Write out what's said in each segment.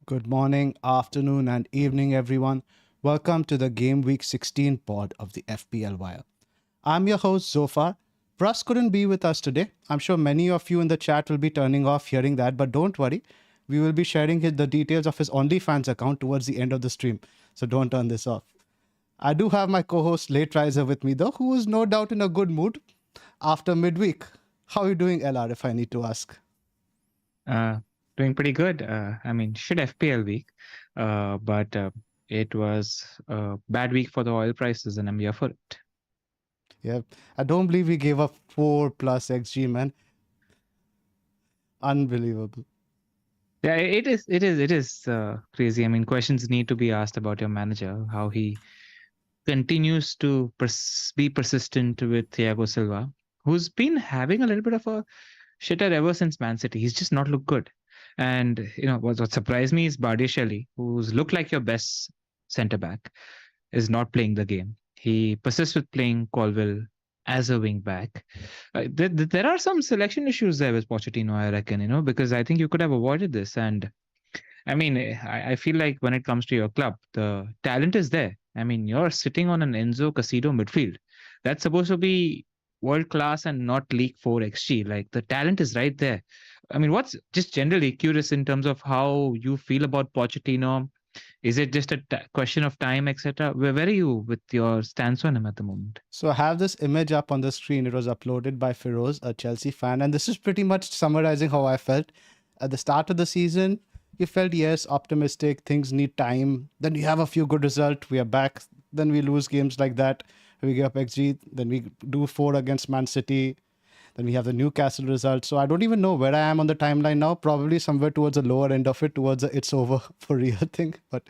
Good morning, afternoon, and evening, everyone. Welcome to the Game Week 16 pod of the FPL Wire. I'm your host, Zoph. Pras couldn't be with us today. I'm sure many of you in the chat will be turning off hearing that, but don't worry. We will be sharing the details of his OnlyFans account towards the end of the stream, so don't turn this off. I do have my co-host, Late Riser, with me, though, who is no doubt in a good mood after midweek. How are you doing, LR, if I need to ask? Doing pretty good. Should FPL week, but it was a bad week for the oil prices, and I'm here for it. Yeah, I don't believe we gave up 4+ XG, man. Unbelievable. Yeah, it is crazy. I mean, questions need to be asked about your manager, how he continues to be persistent with Thiago Silva, who's been having a little bit of a shitter ever since Man City. He's just not looked good. And what surprised me is Bardisheli, who's looked like your best centre back, is not playing the game. He persists with playing Colville as a wing back. There are some selection issues there with Pochettino, I reckon, because I think you could have avoided this. And I mean, I feel like when it comes to your club, the talent is there. I mean, you're sitting on an Enzo Casido midfield. That's supposed to be world class and not League 4 XG. Like the talent is right there. I mean, what's just generally curious in terms of how you feel about Pochettino? Is it just a question of time, etc.? Where are you with your stance on him at the moment? So I have this image up on the screen. It was uploaded by Feroz, a Chelsea fan, and this is pretty much summarizing how I felt at the start of the season. You felt, yes, optimistic, things need time. Then we have a few good results, we are back. Then we lose games like that. We give up XG. Then we do 4 against Man City. Then we have the Newcastle result. So I don't even know where I am on the timeline now. Probably somewhere towards the lower end of it, towards the it's over for real thing. But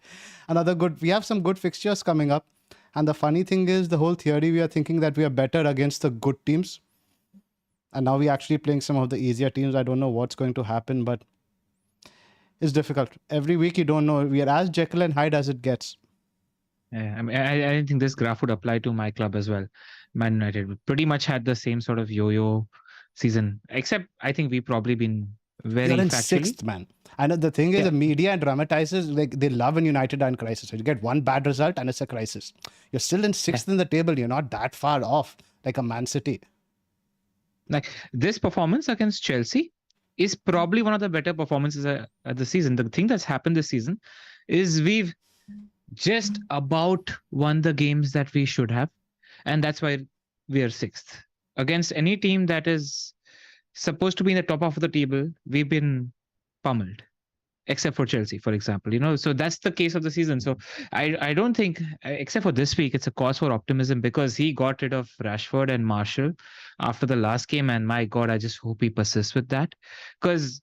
we have some good fixtures coming up. And the funny thing is, the whole theory, we are thinking that we are better against the good teams. And now we're actually playing some of the easier teams. I don't know what's going to happen, but it's difficult. Every week, you don't know. We are as Jekyll and Hyde as it gets. Yeah, I mean, I think this graph would apply to my club as well. Man United pretty much had the same sort of yo-yo season, except I think we've probably been very You're in factually. 6th, man. And the thing is, Yeah. the media and dramatizers, like they love when United are in crisis. So you get one bad result and it's a crisis. You're still in 6th in the table. You're not that far off like a Man City. Like this performance against Chelsea is probably one of the better performances of the season. The thing that's happened this season is we've just about won the games that we should have, and that's why we are 6th. Against any team that is supposed to be in the top half of the table, we've been pummeled, except for Chelsea, for example. So that's the case of the season. So I don't think, except for this week, it's a cause for optimism because he got rid of Rashford and Marshall after the last game, and my God, I just hope he persists with that. Because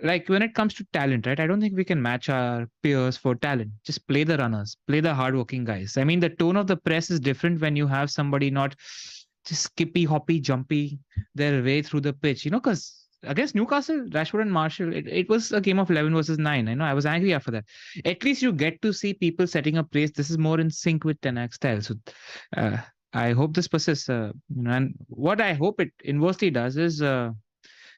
like when it comes to talent, right? I don't think we can match our peers for talent. Just play the runners, play the hardworking guys. I mean, the tone of the press is different when you have somebody not just skippy, hoppy, jumpy their way through the pitch, because against Newcastle, Rashford and Marshall, it was a game of 11 versus 9. I know I was angry after that. At least you get to see people setting up plays. This is more in sync with Ten Hag style. So I hope this persists. And what I hope it inversely does is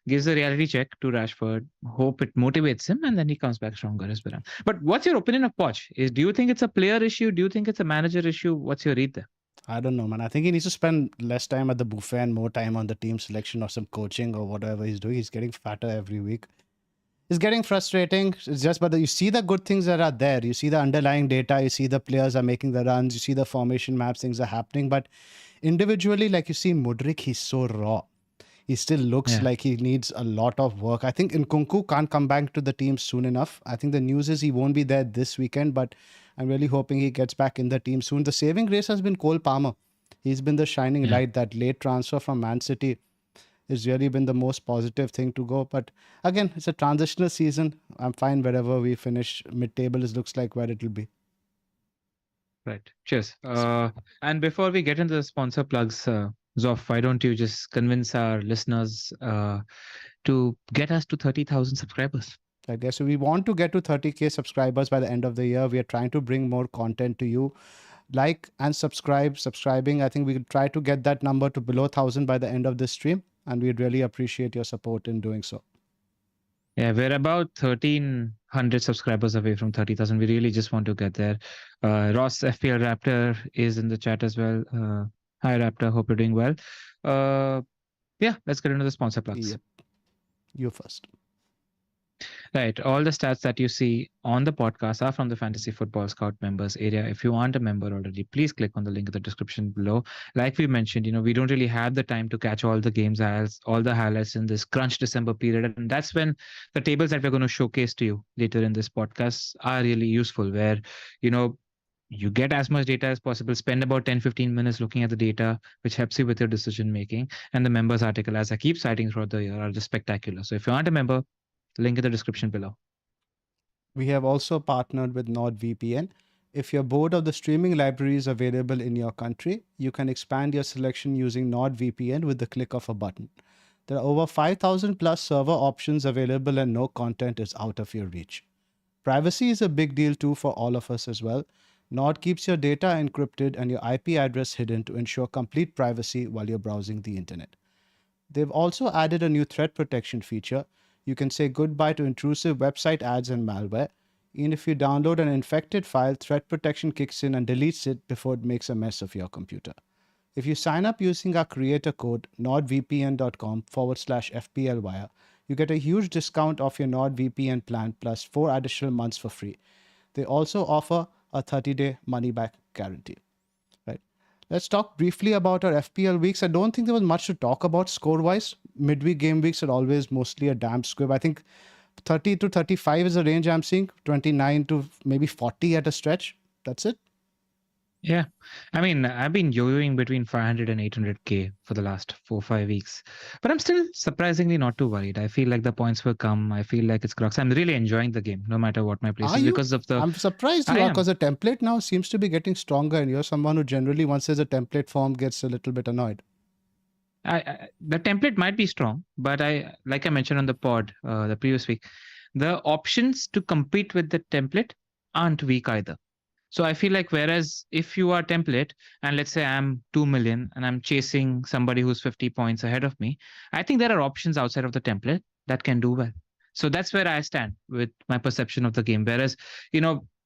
gives a reality check to Rashford. Hope it motivates him, and then he comes back stronger as well. But what's your opinion of Poch? Do you think it's a player issue? Do you think it's a manager issue? What's your read there? I don't know, man. I think he needs to spend less time at the buffet and more time on the team selection or some coaching or whatever he's doing. He's getting fatter every week. It's getting frustrating. It's just, but you see the good things that are there. You see the underlying data. You see the players are making the runs. You see the formation maps. Things are happening. But individually, like you see Mudryk, he's so raw. He still looks like he needs a lot of work. I think Nkunku can't come back to the team soon enough. I think the news is he won't be there this weekend, but I'm really hoping he gets back in the team soon. The saving grace has been Cole Palmer. He's been the shining light. That late transfer from Man City has really been the most positive thing to go. But again, it's a transitional season. I'm fine wherever we finish. Mid-table looks like where it will be. Right. Cheers. And before we get into the sponsor plugs, Zoph, why don't you just convince our listeners to get us to 30,000 subscribers? Like that. So we want to get to 30K subscribers by the end of the year. We are trying to bring more content to you. Like and subscribing. I think we could try to get that number to below 1,000 by the end of this stream. And we'd really appreciate your support in doing so. Yeah, we're about 1,300 subscribers away from 30,000. We really just want to get there. Ross FPL Raptor is in the chat as well. Hi, Raptor. Hope you're doing well. Yeah, let's get into the sponsor plugs. Yep. You first. Right. All the stats that you see on the podcast are from the Fantasy Football Scout members area. If you aren't a member already, please click on the link in the description below. Like we mentioned, we don't really have the time to catch all the games, all the highlights in this crunch December period. And that's when the tables that we're going to showcase to you later in this podcast are really useful, where, you get as much data as possible, spend about 10-15 minutes looking at the data, which helps you with your decision making. And the members article, as I keep citing throughout the year, are just spectacular. So if you aren't a member, link in the description below. We have also partnered with NordVPN. If you're bored of the streaming libraries available in your country, you can expand your selection using NordVPN with the click of a button. There are over 5,000 plus server options available and no content is out of your reach. Privacy is a big deal too for all of us as well. Nord keeps your data encrypted and your IP address hidden to ensure complete privacy while you're browsing the internet. They've also added a new threat protection feature. You can say goodbye to intrusive website ads and malware. Even if you download an infected file, threat protection kicks in and deletes it before it makes a mess of your computer. If you sign up using our creator code nordvpn.com/FPL Wire, you get a huge discount off your NordVPN plan plus 4 additional months for free. They also offer a 30-day money-back guarantee. Right. Let's talk briefly about our FPL weeks. I don't think there was much to talk about score-wise. Midweek game weeks are always mostly a damn squib. I think 30 to 35 is the range I'm seeing. 29 to maybe 40 at a stretch. That's it. Yeah. I mean, I've been yo-yoing between 500 and 800K for the last 4-5 weeks. But I'm still surprisingly not too worried. I feel like the points will come. I feel like it's crux. I'm really enjoying the game, no matter what my place Are is, you? because of the... I'm surprised you I are am. because the template now seems to be getting stronger and you're someone who generally once there's a template form gets a little bit annoyed. The template might be strong, but like I mentioned on the pod the previous week, the options to compete with the template aren't weak either. So I feel like whereas if you are template and let's say I'm 2 million and I'm chasing somebody who's 50 points ahead of me, I think there are options outside of the template that can do well. So that's where I stand with my perception of the game. Whereas,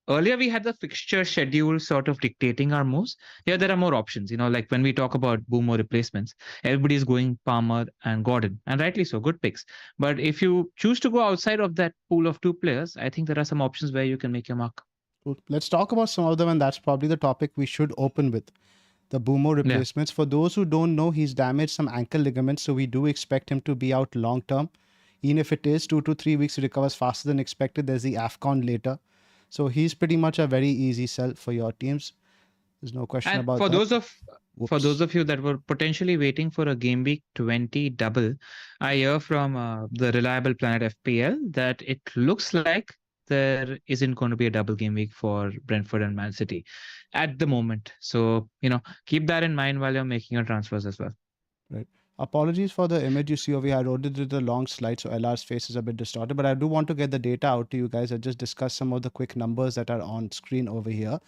earlier we had the fixture schedule sort of dictating our moves. Here there are more options. Like when we talk about Mbeumo replacements, everybody's going Palmer and Gordon, and rightly so, good picks. But if you choose to go outside of that pool of 2 players, I think there are some options where you can make your mark. Cool. Let's talk about some of them, and that's probably the topic we should open with. The Mbeumo Yeah. replacements. For those who don't know, he's damaged some ankle ligaments, so we do expect him to be out long term. Even if it is 2 to 3 weeks, he recovers faster than expected. There's the AFCON later. So he's pretty much a very easy sell for your teams. There's no question And about for that. those of you that were potentially waiting for a game week 20 double, I hear from the reliable Planet FPL that it looks like there isn't going to be a double game week for Brentford and Man City at the moment. So, keep that in mind while you're making your transfers as well. Right. Apologies for the image you see over here. I wrote it with a long slide, so LR's face is a bit distorted, but I do want to get the data out to you guys. I just discussed some of the quick numbers that are on screen over here.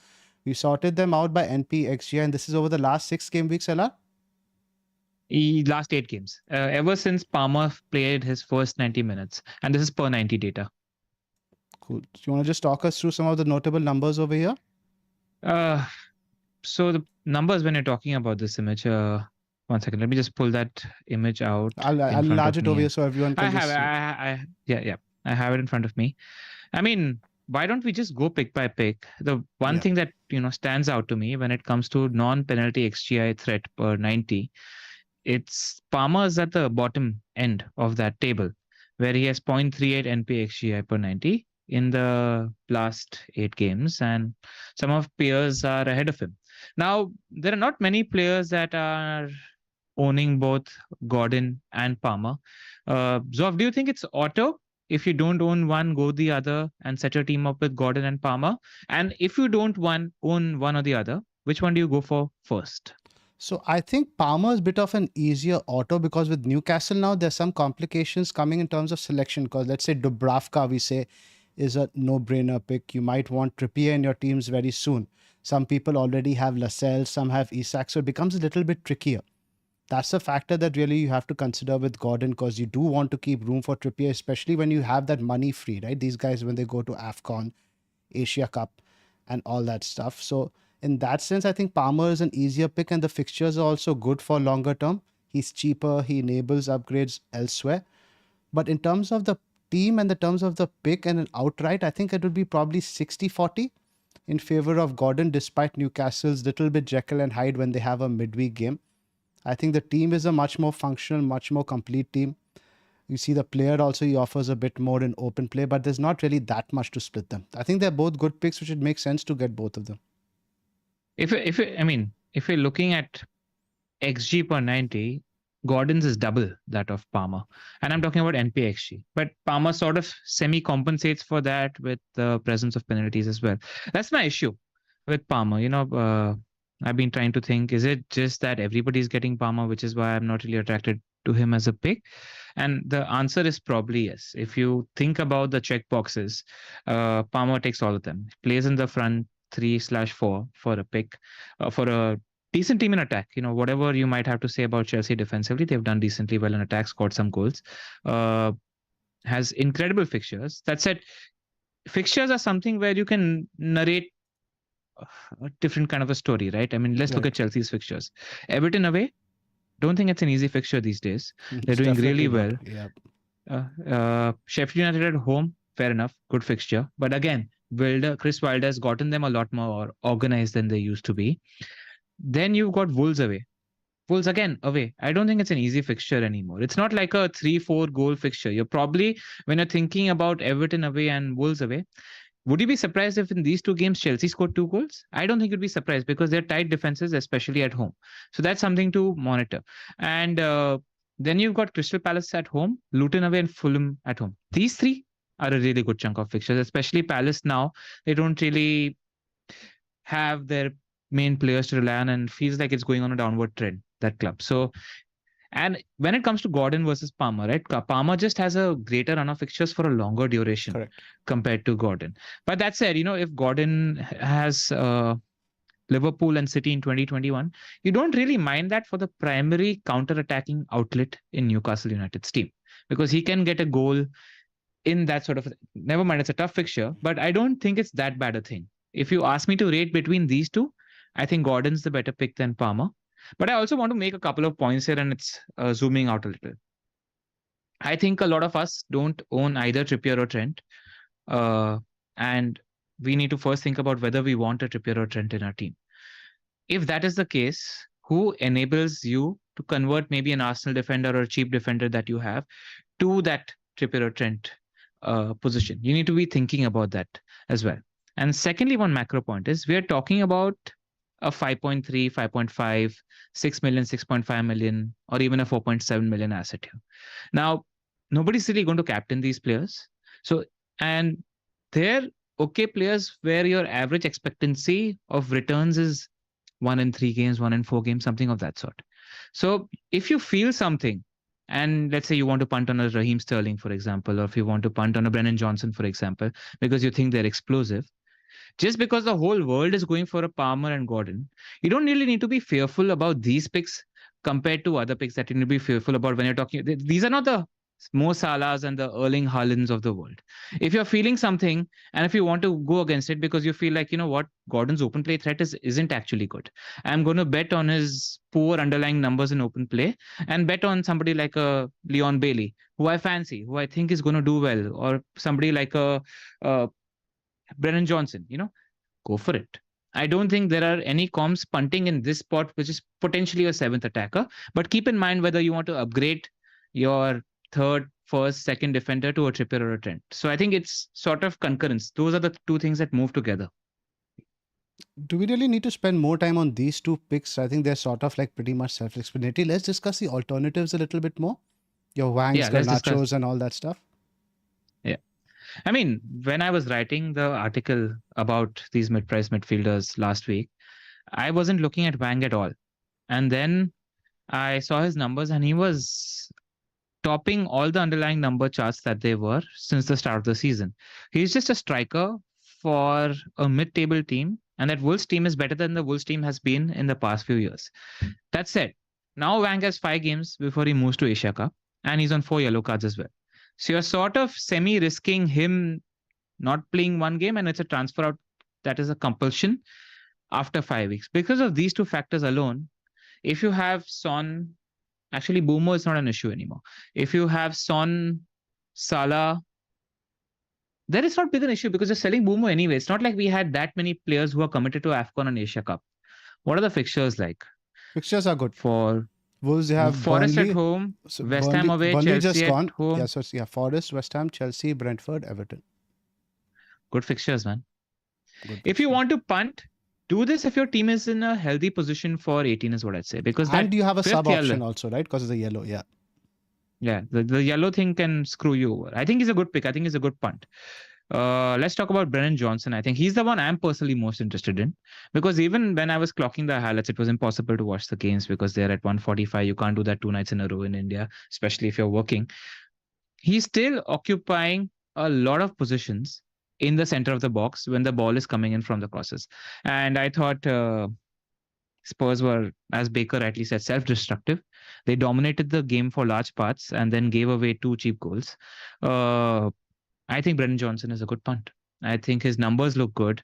We sorted them out by NP, XG, and this is over the last 6 game weeks, LR? Last 8 games, ever since Palmer played his first 90 minutes, and this is per 90 data. Cool. Do you want to just talk us through some of the notable numbers over here? So the numbers when you're talking about this image, 1 second, let me just pull that image out. I'll enlarge it over here so everyone can just see. I have it in front of me. I mean, why don't we just go pick by pick? The one thing that stands out to me when it comes to non-penalty XGI threat per 90, it's Palmer's at the bottom end of that table, where he has 0.38 NP XGI per 90 in the last 8 games, and some of peers are ahead of him. Now, there are not many players that are owning both Gordon and Palmer. Zoph, do you think it's auto? If you don't own one, go the other and set your team up with Gordon and Palmer. And if you don't own one or the other, which one do you go for first? So I think Palmer is a bit of an easier auto because with Newcastle now, there's some complications coming in terms of selection. Because let's say Dubravka, we say, is a no-brainer pick. You might want Trippier in your teams very soon. Some people already have Lascelles, some have Isak, so it becomes a little bit trickier. That's a factor that really you have to consider with Gordon because you do want to keep room for Trippier, especially when you have that money free, right? These guys, when they go to AFCON, Asia Cup, and all that stuff. So in that sense, I think Palmer is an easier pick and the fixtures are also good for longer term. He's cheaper, he enables upgrades elsewhere. But in terms of the team and the terms of the pick and an outright, I think it would be probably 60-40 in favor of Gordon, despite Newcastle's little bit Jekyll and Hyde when they have a midweek game. I think the team is a much more functional, much more complete team. You see the player also, he offers a bit more in open play, but there's not really that much to split them. I think they're both good picks, which would make sense to get both of them. If you're looking at XG per 90, Gordon's is double that of Palmer. And I'm talking about NPXG. But Palmer sort of semi-compensates for that with the presence of penalties as well. That's my issue. with Palmer. I've been trying to think, is it just that everybody's getting Palmer, which is why I'm not really attracted to him as a pick? And the answer is probably yes. If you think about the check boxes, Palmer takes all of them. Plays in the front 3/4 for a pick, for a decent team in attack. Whatever you might have to say about Chelsea defensively, they've done decently well in attack, scored some goals. Uh, has incredible fixtures. That said, fixtures are something where you can narrate a different kind of a story, right? I mean, let's look Right. at Chelsea's fixtures. Everton away, don't think it's an easy fixture these days. They're It's doing definitely really not. well. Yeah. Sheffield United at home, fair enough, good fixture. But again, Chris Wilder has gotten them a lot more organized than they used to be. Then you've got Wolves away. Wolves again away. I don't think it's an easy fixture anymore. It's not like a 3-4 goal fixture. You're probably, when you're thinking about Everton away and Wolves away, would you be surprised if in these two games Chelsea scored 2 goals? I don't think you'd be surprised because they're tight defenses, especially at home. So that's something to monitor. And then you've got Crystal Palace at home, Luton away, and Fulham at home. These three are a really good chunk of fixtures, especially Palace now. They don't really have their main players to rely on and feels like it's going on a downward trend, that club. So, and when it comes to Gordon versus Palmer, right? Palmer just has a greater run of fixtures for a longer duration Correct. compared to Gordon. But that said, if Gordon has Liverpool and City in 2021, you don't really mind that for the primary counter-attacking outlet in Newcastle United's team because he can get a goal in that sort of. Never mind, it's a tough fixture, but I don't think it's that bad a thing. If you ask me to rate between these two, I think Gordon's the better pick than Palmer. But I also want to make a couple of points here, and it's zooming out a little. I think a lot of us don't own either Trippier or Trent. And we need to first think about whether we want a Trippier or Trent in our team. If that is the case, who enables you to convert maybe an Arsenal defender or a cheap defender that you have to that Trippier or Trent position? You need to be thinking about that as well. And secondly, one macro point is we are talking about a 5.3, 5.5, 6 million, 6.5 million, or even a 4.7 million asset here. Now, nobody's really going to captain these players. So, and they're okay players where your average expectancy of returns is 1 in 3 games, 1 in 4 games, something of that sort. So if you feel something, and let's say you want to punt on a Raheem Sterling, for example, or if you want to punt on a Brennan Johnson, for example, because you think they're explosive, just because the whole world is going for a Palmer and Gordon, you don't really need to be fearful about these picks compared to other picks that you need to be fearful about when you're talking. These are not the Mo Salahs and the Erling Haalands of the world. If you're feeling something and if you want to go against it because you feel like, what, Gordon's open play threat isn't actually good. I'm going to bet on his poor underlying numbers in open play and bet on somebody like a Leon Bailey, who I fancy, who I think is going to do well, or somebody like a Brennan Johnson, go for it. I don't think there are any comps punting in this spot, which is potentially a 7th attacker. But keep in mind whether you want to upgrade your third, first, second defender to a Trippier or a Trent. So I think it's sort of concurrence. Those are the two things that move together. Do we really need to spend more time on these two picks? I think they're sort of like pretty much self-explanatory. Let's discuss the alternatives a little bit more. Your Wangs, Garnachos, and all that stuff. Yeah. I mean, when I was writing the article about these mid-price midfielders last week, I wasn't looking at Wang at all. And then I saw his numbers and he was topping all the underlying number charts that they were since the start of the season. He's just a striker for a mid-table team, and that Wolves team is better than the Wolves team has been in the past few years. That said, now Wang has 5 games before he moves to Asia Cup, and he's on 4 yellow cards as well. So you're sort of semi-risking him not playing 1 game, and it's a transfer out that is a compulsion after 5 weeks. Because of these 2 factors alone, if you have Son, actually Mbeumo is not an issue anymore. If you have Son, Salah, then it's not big an issue because you're selling Mbeumo anyway. It's not like we had that many players who are committed to AFCON and Asia Cup. What are the fixtures like? Fixtures are good. For Wolves, they have Forest Burnley, at home, West Ham away, Burnley Chelsea just gone. at home. Yeah, so Forest, West Ham, Chelsea, Brentford, Everton. Good fixtures, man. If you want to punt, do this if your team is in a healthy position for 18 is what I'd say. Because and you have a sub option also, right? Because of the yellow, Yeah, the yellow thing can screw you over. I think he's a good pick. I think he's a good punt. Let's talk about Brennan Johnson. I think he's the one I'm personally most interested in because even when I was clocking the highlights, it was impossible to watch the games because they're at 1:45. You can't do that 2 nights in a row in India, especially if you're working. He's still occupying a lot of positions in the center of the box when the ball is coming in from the crosses. And I thought Spurs were, as Baker rightly said, self-destructive. They dominated the game for large parts and then gave away 2 cheap goals. Uh, I think Brennan Johnson is a good punt. I think his numbers look good.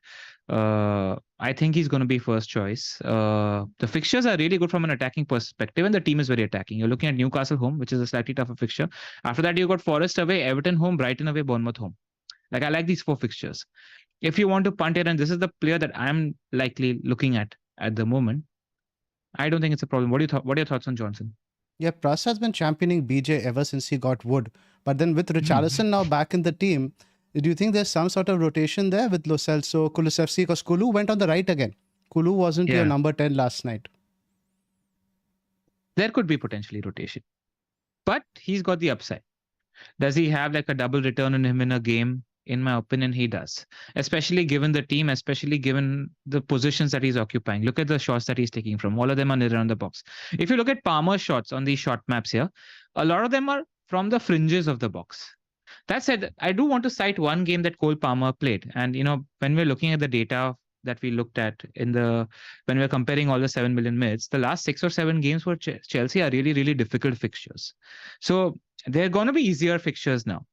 I think he's going to be first choice. The fixtures are really good from an attacking perspective, and the team is very attacking. You're looking at Newcastle home, which is a slightly tougher fixture. After that, you got Forest away, Everton home, Brighton away, Bournemouth home. Like I like these 4 fixtures. If you want to punt it, and this is the player that I'm likely looking at the moment, I don't think it's a problem. What are your thoughts on Johnson? Yeah, Pras has been championing BJ ever since he got Wood. But then with Richarlison now back in the team, do you think there's some sort of rotation there with Lo Celso, Kulusevski? Because Kulu went on the right again. Kulu wasn't your number 10 last night. There could be potentially rotation, but he's got the upside. Does he have like a double return on him in a game? In my opinion, he does, especially given the team, especially given the positions that he's occupying. Look at the shots that he's taking from. All of them are near around the box. If you look at Palmer's shots on these shot maps here, a lot of them are from the fringes of the box. That said, I do want to cite one game that Cole Palmer played. And, when we're looking at the data that we looked at when we're comparing all the 7 million minutes, the last 6 or 7 games for Chelsea are really, really difficult fixtures. So they're going to be easier fixtures now.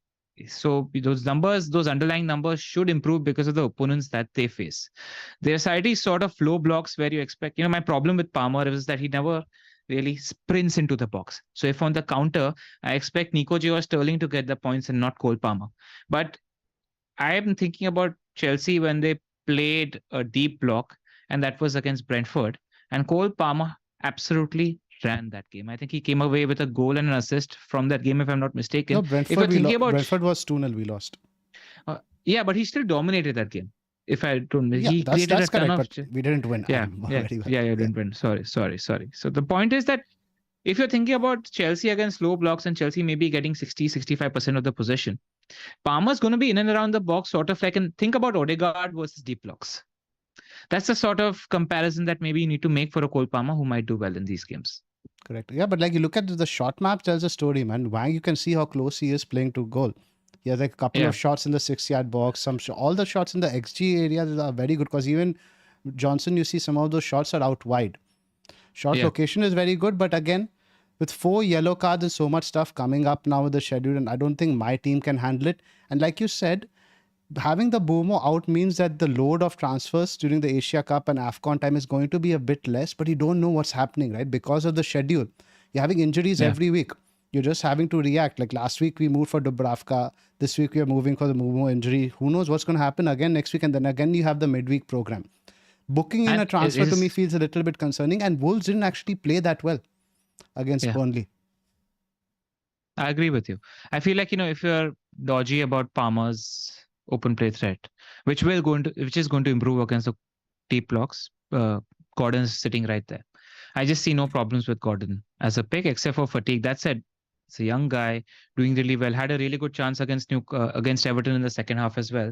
So those underlying numbers should improve because of the opponents that they face. Their side is sort of low blocks where you expect, my problem with Palmer is that he never really sprints into the box. So if on the counter, I expect Nico J or Sterling to get the points and not Cole Palmer. But I am thinking about Chelsea when they played a deep block, and that was against Brentford. And Cole Palmer absolutely ran that game. I think he came away with a goal and an assist from that game, if I'm not mistaken. No, Brentford was 2-0, we lost. Yeah, but he still dominated that game. If I don't, yeah, he created that's a ton correct, of. But we didn't win. Yeah, you didn't win. Sorry. So the point is that if you're thinking about Chelsea against low blocks and Chelsea maybe getting 60-65% of the possession, Palmer's going to be in and around the box, sort of like, and think about Odegaard versus deep blocks. That's the sort of comparison that maybe you need to make for a Cole Palmer who might do well in these games. Correct. Yeah, but like you look at the shot map tells a story, man. Wang, you can see how close he is playing to goal. He has like a couple of shots in the 6-yard box. All the shots in the XG areas are very good because even Johnson, you see some of those shots are out wide. Shot location is very good, but again, with 4 yellow cards and so much stuff coming up now with the schedule, and I don't think my team can handle it. And like you said, having the Mbeumo out means that the load of transfers during the Asia Cup and AFCON time is going to be a bit less, but you don't know what's happening, right? Because of the schedule. You're having injuries every week. You're just having to react. Like last week, we moved for Dubravka. This week, we are moving for the Mbeumo injury. Who knows what's going to happen again next week? And then again, you have the midweek program. Booking in a transfer to me feels a little bit concerning. And Wolves didn't actually play that well against Burnley. I agree with you. I feel like, if you're dodgy about Palmer's open play threat, which is going to improve against the deep blocks, Gordon's sitting right there. I just see no problems with Gordon as a pick, except for fatigue. That said, it's a young guy doing really well. Had a really good chance against Everton in the second half as well.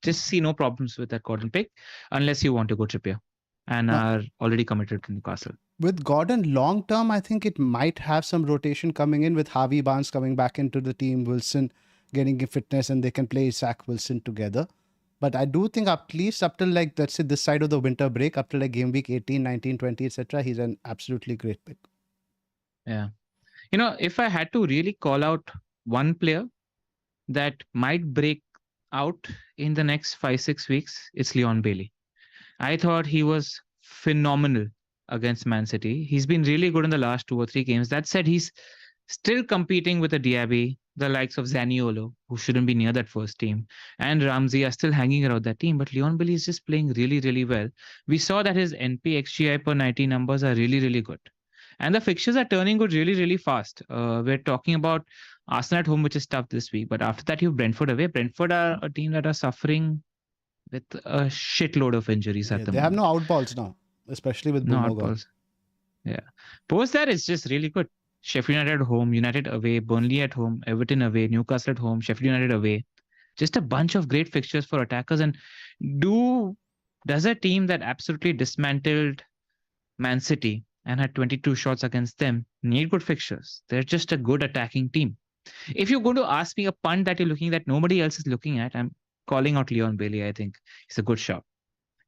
Just see no problems with that Gordon pick, unless you want to go Trippier and are already committed to Newcastle. With Gordon, long term, I think it might have some rotation coming in with Harvey Barnes coming back into the team, Wilson getting fitness, and they can play Zach Wilson together. But I do think at least up till like, let's say this side of the winter break, up to like game week 18, 19, 20, etc., he's an absolutely great pick. Yeah. If I had to really call out one player that might break out in the next 5-6 weeks, it's Leon Bailey. I thought he was phenomenal against Man City. He's been really good in the last 2 or 3 games. That said, he's still competing with the Diaby, the likes of Zaniolo, who shouldn't be near that first team, and Ramsey are still hanging around that team. But Leon Bailey is just playing really, really well. We saw that his NP XGI per 90 numbers are really, really good. And the fixtures are turning good really, really fast. We're talking about Arsenal at home, which is tough this week. But after that, you have Brentford away. Brentford are a team that are suffering with a shitload of injuries at the moment. They have no outballs now, especially with Mbeumo. No outballs. Yeah. Post that is just really good. Sheffield United at home, United away, Burnley at home, Everton away, Newcastle at home, Sheffield United away. Just a bunch of great fixtures for attackers. And does a team that absolutely dismantled Man City and had 22 shots against them need good fixtures? They're just a good attacking team. If you're going to ask me a punt that you're looking that nobody else is looking at, I'm calling out Leon Bailey. I think he's a good shot.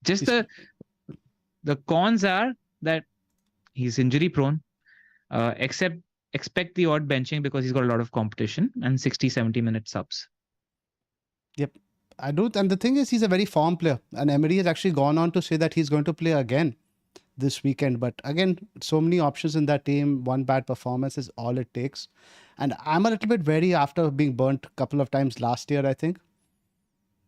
Just the cons are that he's injury prone, expect the odd benching because he's got a lot of competition and 60-70 minute subs. Yep. I do. And the thing is, he's a very form player. And Emery has actually gone on to say that he's going to play again this weekend. But again, so many options in that team. One bad performance is all it takes. And I'm a little bit wary after being burnt a couple of times last year, I think.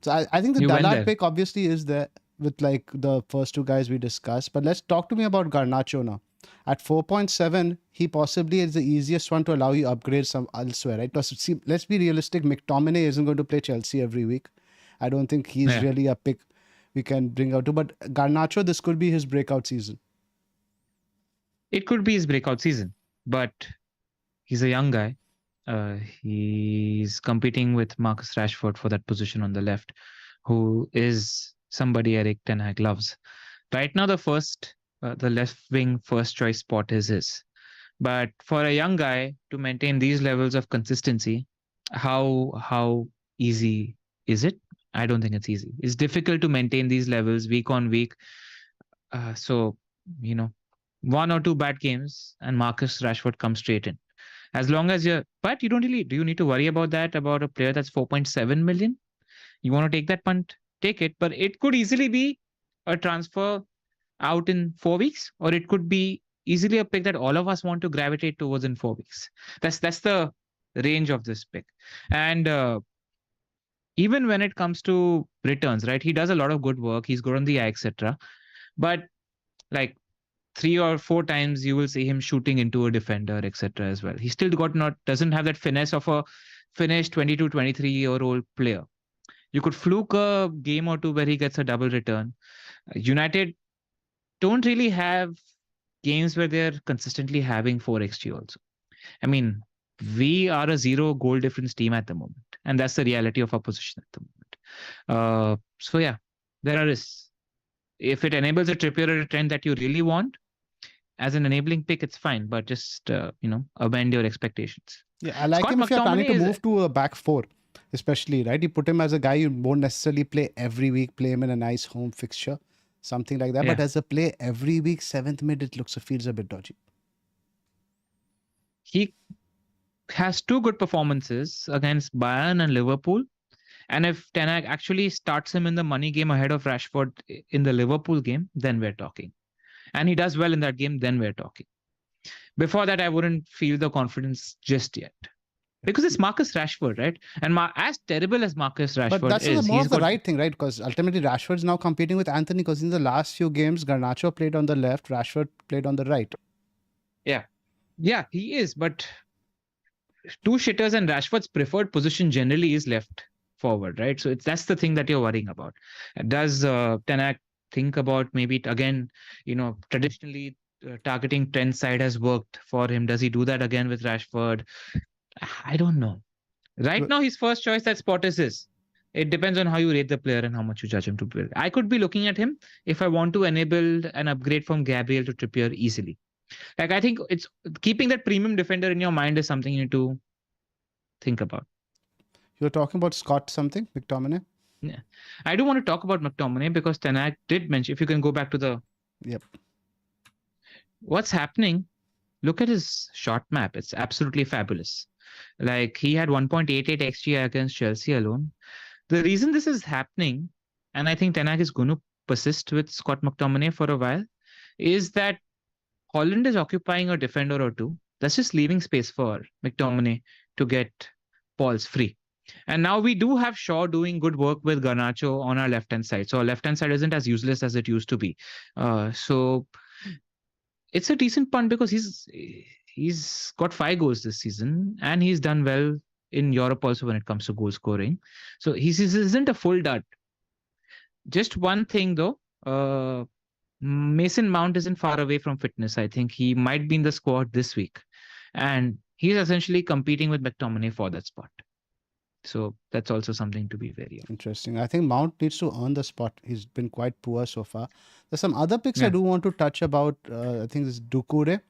So I think the Dallard pick obviously is there with like the first two guys we discussed. But let's talk to me about Garnacho now. At 4.7, he possibly is the easiest one to allow you upgrade some elsewhere, right? Because see, let's be realistic. McTominay isn't going to play Chelsea every week. I don't think he's really a pick we can bring out to. But Garnacho, this could be his breakout season. It could be his breakout season, but he's a young guy. He's competing with Marcus Rashford for that position on the left, who is somebody Erik ten Hag loves. Right now, the left wing first choice spot is his. But for a young guy to maintain these levels of consistency, how easy is it? I don't think it's easy. It's difficult to maintain these levels week on week. So, one or two bad games and Marcus Rashford comes straight in. As long as but you don't really, do you need to worry about that, about a player that's 4.7 million? You want to take that punt? Take it. But it could easily be a transfer out in 4 weeks, or it could be easily a pick that all of us want to gravitate towards in 4 weeks. That's the range of this pick. And even when it comes to returns, right? He does a lot of good work. He's good on the eye, etc. But like 3 or 4 times you will see him shooting into a defender, etc. as well. He still doesn't have that finesse of a finished 22, 23-year-old player. You could fluke a game or two where he gets a double return. United don't really have games where they're consistently having 4xG also. I mean, we are a 0 goal difference team at the moment. And that's the reality of our position at the moment. So yeah, there are risks. If it enables a Trippier or a trend that you really want, as an enabling pick, it's fine. But just, amend your expectations. Yeah, I like him if you're planning to move to a back four, especially, right? You put him as a guy you won't necessarily play every week, play him in a nice home fixture, something like that. Yeah. But as a play every week, 7th mid, it feels a bit dodgy. He has 2 good performances against Bayern and Liverpool. And if Ten Hag actually starts him in the money game ahead of Rashford in the Liverpool game, then we're talking. And he does well in that game, then we're talking. Before that, I wouldn't feel the confidence just yet. Because it's Marcus Rashford, right? And as terrible as Marcus Rashford is... But that's more of the right thing, right? Because ultimately Rashford's now competing with Anthony, because in the last few games, Garnacho played on the left, Rashford played on the right. Yeah. Yeah, he is. But 2 shitters and Rashford's preferred position generally is left forward, right? So that's the thing that you're worrying about. Does Ten Hag think about maybe again, traditionally targeting Trent side has worked for him. Does he do that again with Rashford? I don't know. Right now, his first choice, that spot is his. It depends on how you rate the player and how much you judge him to play. I could be looking at him if I want to enable an upgrade from Gabriel to Trippier easily. Like, I think it's keeping that premium defender in your mind is something you need to think about. You're talking about Scott something, McTominay? Yeah. I do want to talk about McTominay because Ten Hag did mention, if you can go back to the... Yep. What's happening? Look at his shot map. It's absolutely fabulous. Like, he had 1.88 XG against Chelsea alone. The reason this is happening, and I think Ten Hag is going to persist with Scott McTominay for a while, is that Holland is occupying a defender or two. That's just leaving space for McTominay to get balls free. And now we do have Shaw doing good work with Garnacho on our left-hand side. So our left-hand side isn't as useless as it used to be. So it's a decent punt because he's got 5 goals this season and he's done well in Europe also when it comes to goal scoring. So he isn't a full dud. Just one thing though, Mason Mount isn't far away from fitness. I think he might be in the squad this week. And he's essentially competing with McTominay for that spot. So that's also something to be wary of. Interesting. I think Mount needs to earn the spot. He's been quite poor so far. There's some other picks I Yeah, do want to touch about. I think this Dukure.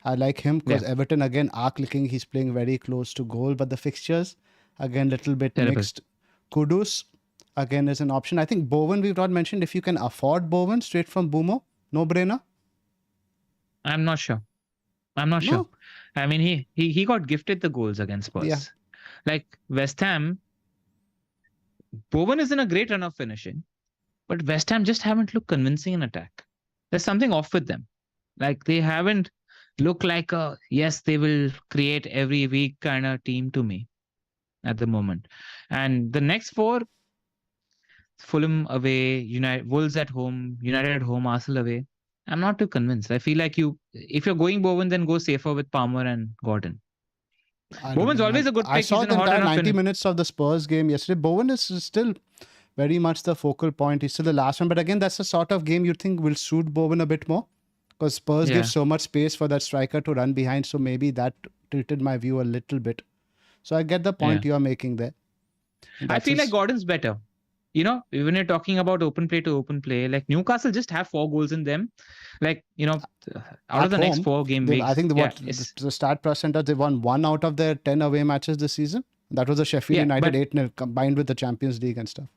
I like him because yeah, Everton again are clicking. He's playing very close to goal, but the fixtures again little bit terrible. mixed. Kudus again is an option. I think Bowen we've not mentioned. If you can afford Bowen straight from Mbeumo, no brainer. I'm not sure. I'm not sure. No, I mean, he got gifted the goals against yeah, Spurs. Like West Ham, Bowen is in a great run of finishing, but West Ham just haven't looked convincing in attack. There's something off with them. Like they haven't looked like a yes, they will create every week kind of team to me at the moment. And the next four, Fulham away, United, Wolves at home, United at home, Arsenal away. I'm not too convinced. I feel like if you're going Bowen, then go safer with Palmer and Gordon. I don't Bowen's know, always man. a good I pick. He's saw in the a hot entire enough 90 finish. minutes of the Spurs game yesterday. Bowen is still very much the focal point. He's still the last one. But again, that's the sort of game you think will suit Bowen a bit more because Spurs give Yeah, so much space for that striker to run behind. So maybe that tilted my view a little bit. So I get the point yeah. you're making there. I That's feel like his. Gordon's better. When you're talking about open play to open play, like Newcastle just have 4 goals in them. Like, out of At the next home, 4 game I weeks, think yeah, the stat percentage, they won 1 out of their 10 away matches this season. That was a Sheffield yeah. United But 8-0 combined with the Champions League and stuff.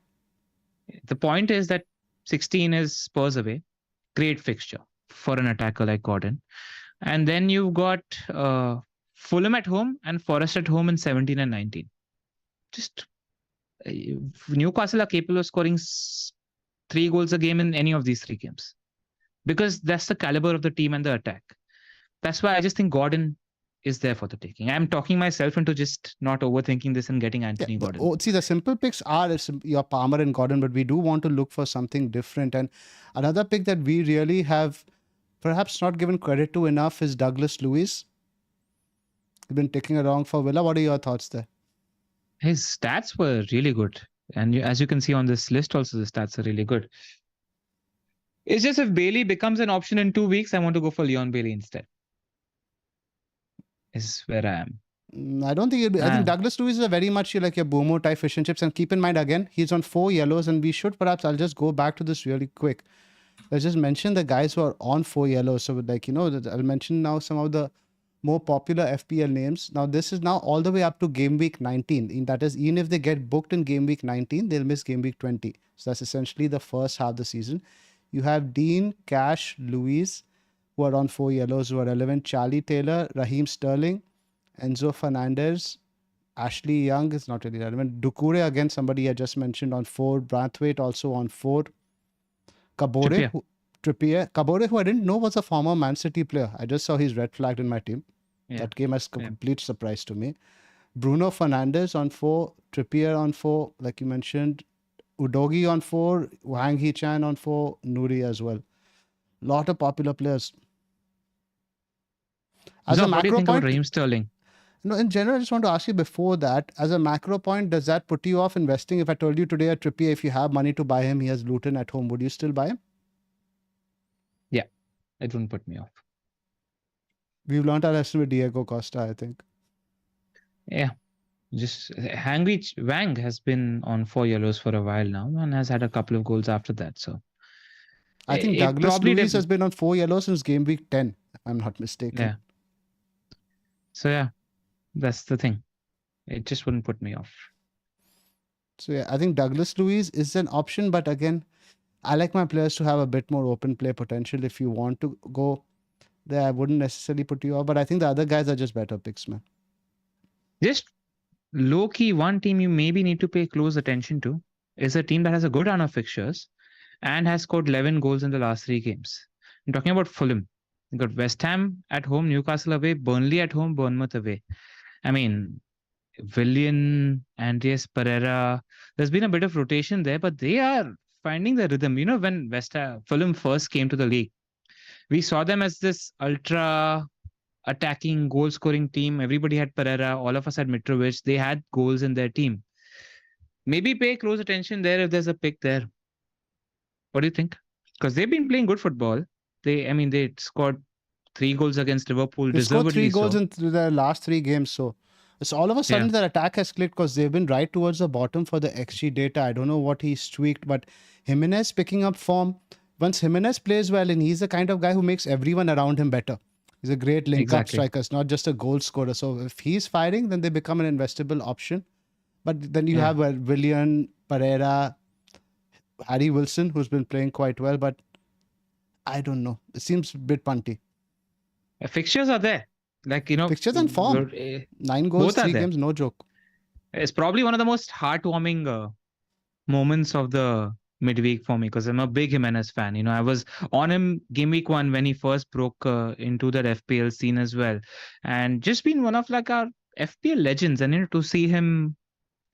the point is that 16 is Spurs away. Great fixture for an attacker like Gordon. And then you've got Fulham at home and Forest at home in 17 and 19. Just Newcastle are capable of scoring 3 goals a game in any of these 3 games because that's the caliber of the team and the attack. That's why I just think Gordon is there for the taking. I'm talking myself into just not overthinking this and getting Yeah, Anthony Gordon. see, the simple picks are your Palmer and Gordon, but we do want to look for something different. And another pick that we really have perhaps not given credit to enough is Douglas Luiz. He's been ticking along for Villa. What are your thoughts there? His stats were really good. And as you can see on this list, also the stats are really good. It's just if Bailey becomes an option in 2 weeks, I want to go for Leon Bailey instead. Is where I am. I don't think I think Ah, Douglas Luiz is a very much like your Mbeumo type fish and chips. And keep in mind again, he's on 4 yellows, and we should perhaps I'll just go back to this really quick. Let's just mention the guys who are on 4 yellows. So I'll mention now some of the more popular FPL names. Now this is now all the way up to game week 19. That is, even if they get booked in game week 19, they'll miss game week 20. So that's essentially the first half of the season. You have Dean, Cash, Luis, who are on 4 yellows, who are relevant. Charlie Taylor, Raheem Sterling, Enzo Fernandez, Ashley Young is not really relevant. Dukure, again, somebody I just mentioned on 4. Brathwaite also on 4. Trippier. Trippier. Kabore, who I didn't know was a former Man City player. I just saw he's red flagged in my team. Yeah. That came as a Yeah. complete surprise to me. Bruno Fernandes on 4. Trippier on 4, like you mentioned. Udogi on 4. Wang Hee-chan on 4. Nuri as well. Lot of popular players. As a Zoph, what do you macro think about point, Raheem Sterling? no, in general, I just want to ask you before that, as a macro point, does that put you off investing? If I told you today at Trippier, if you have money to buy him, he has Luton at home, would you still buy him? Yeah, it wouldn't put me off. We've learned our lesson with Diego Costa, I think. Yeah. Just Hangry Wang has been on 4 yellows for a while now and has had a couple of goals after that. So I think it Douglas probably Luiz has been on 4 yellows since game week 10, if I'm not mistaken. yeah. So yeah, that's the thing. It just wouldn't put me off. So yeah, I think Douglas Luiz is an option, but again, I like my players to have a bit more open play potential. If you want to go there, I wouldn't necessarily put you off, but I think the other guys are just better picks, man. Just low key, one team you maybe need to pay close attention to is a team that has a good run of fixtures and has scored 11 goals in the last 3 games. I'm talking about Fulham. You got West Ham at home, Newcastle away, Burnley at home, Bournemouth away. I mean, Willian, Andreas Pereira, there's been a bit of rotation there, but they are finding the rhythm. When Fulham first came to the league, we saw them as this ultra attacking, goal scoring team. Everybody had Pereira, all of us had Mitrovic. They had goals in their team. Maybe pay close attention there if there's a pick there. What do you think? Because they've been playing good football. They scored 3 goals against Liverpool, They scored 3 deservedly goals so. in the last 3 games, so So all of a sudden Yeah, their attack has clicked because they've been right towards the bottom for the XG data. I don't know what he's tweaked, but Jimenez picking up form. Once Jimenez plays well, and he's the kind of guy who makes everyone around him better. He's a great link-up exactly. striker. It's not just a goal scorer. So if he's firing, then they become an investable option. But then you Yeah. have Willian, Pereira, Harry Wilson, who's been playing quite well. But I don't know. It seems a bit punty. Fixtures are there. Like, you know, Fixtures and form. 9 goals, both are 3 there. games, no joke. It's probably one of the most heartwarming moments of the midweek for me because I'm a big Jimenez fan. You know, I was on him game week 1 when he first broke into that FPL scene as well, and just been one of like our FPL legends. And you know, to see him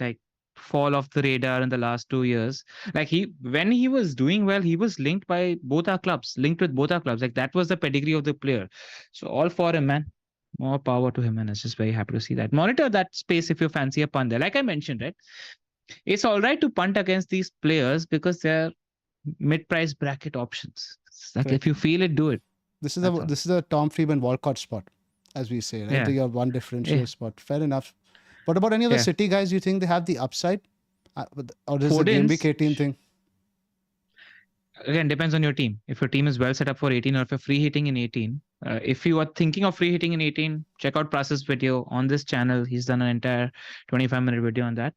like fall off the radar in the last 2 years, like when he was doing well, he was linked by both our clubs, linked with both our clubs. Like that was the pedigree of the player. So all for him, man. More power to him, and it's just very happy to see that. Monitor that space if you fancy a punt there. Like I mentioned, right? It's all right to punt against these players because they're mid-price bracket options. It's like Correct. if you feel it, do it. This is That's all. a Tom Freeman Wildcard spot, as we say, right? Yeah. Your one differential Yeah. spot. Fair enough. What about any of the Yeah. City guys? You think they have the upside, or is the game week 18 thing? Again, depends on your team. If your team is well set up for 18, or if you're free hitting in 18, if you are thinking of free hitting in 18, check out Pras's video on this channel. He's done an entire 25-minute video on that.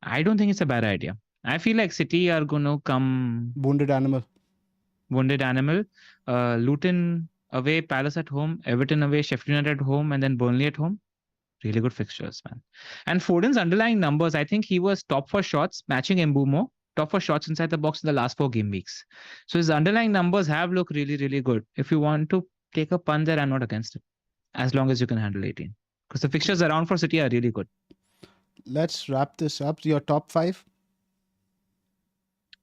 I don't think it's a bad idea. I feel like City are going to come Wounded animal. Luton away, Palace at home, Everton away, Sheffield United at home, and then Burnley at home. Really good fixtures, man. And Foden's underlying numbers, I think he was top for shots, matching Mbeumo, top for shots inside the box in the last 4 game weeks. So his underlying numbers have looked really, really good. If you want to take a punt there, I'm not against it, as long as you can handle 18. Because the fixtures around for City are really good. Let's wrap this up. Your top 5?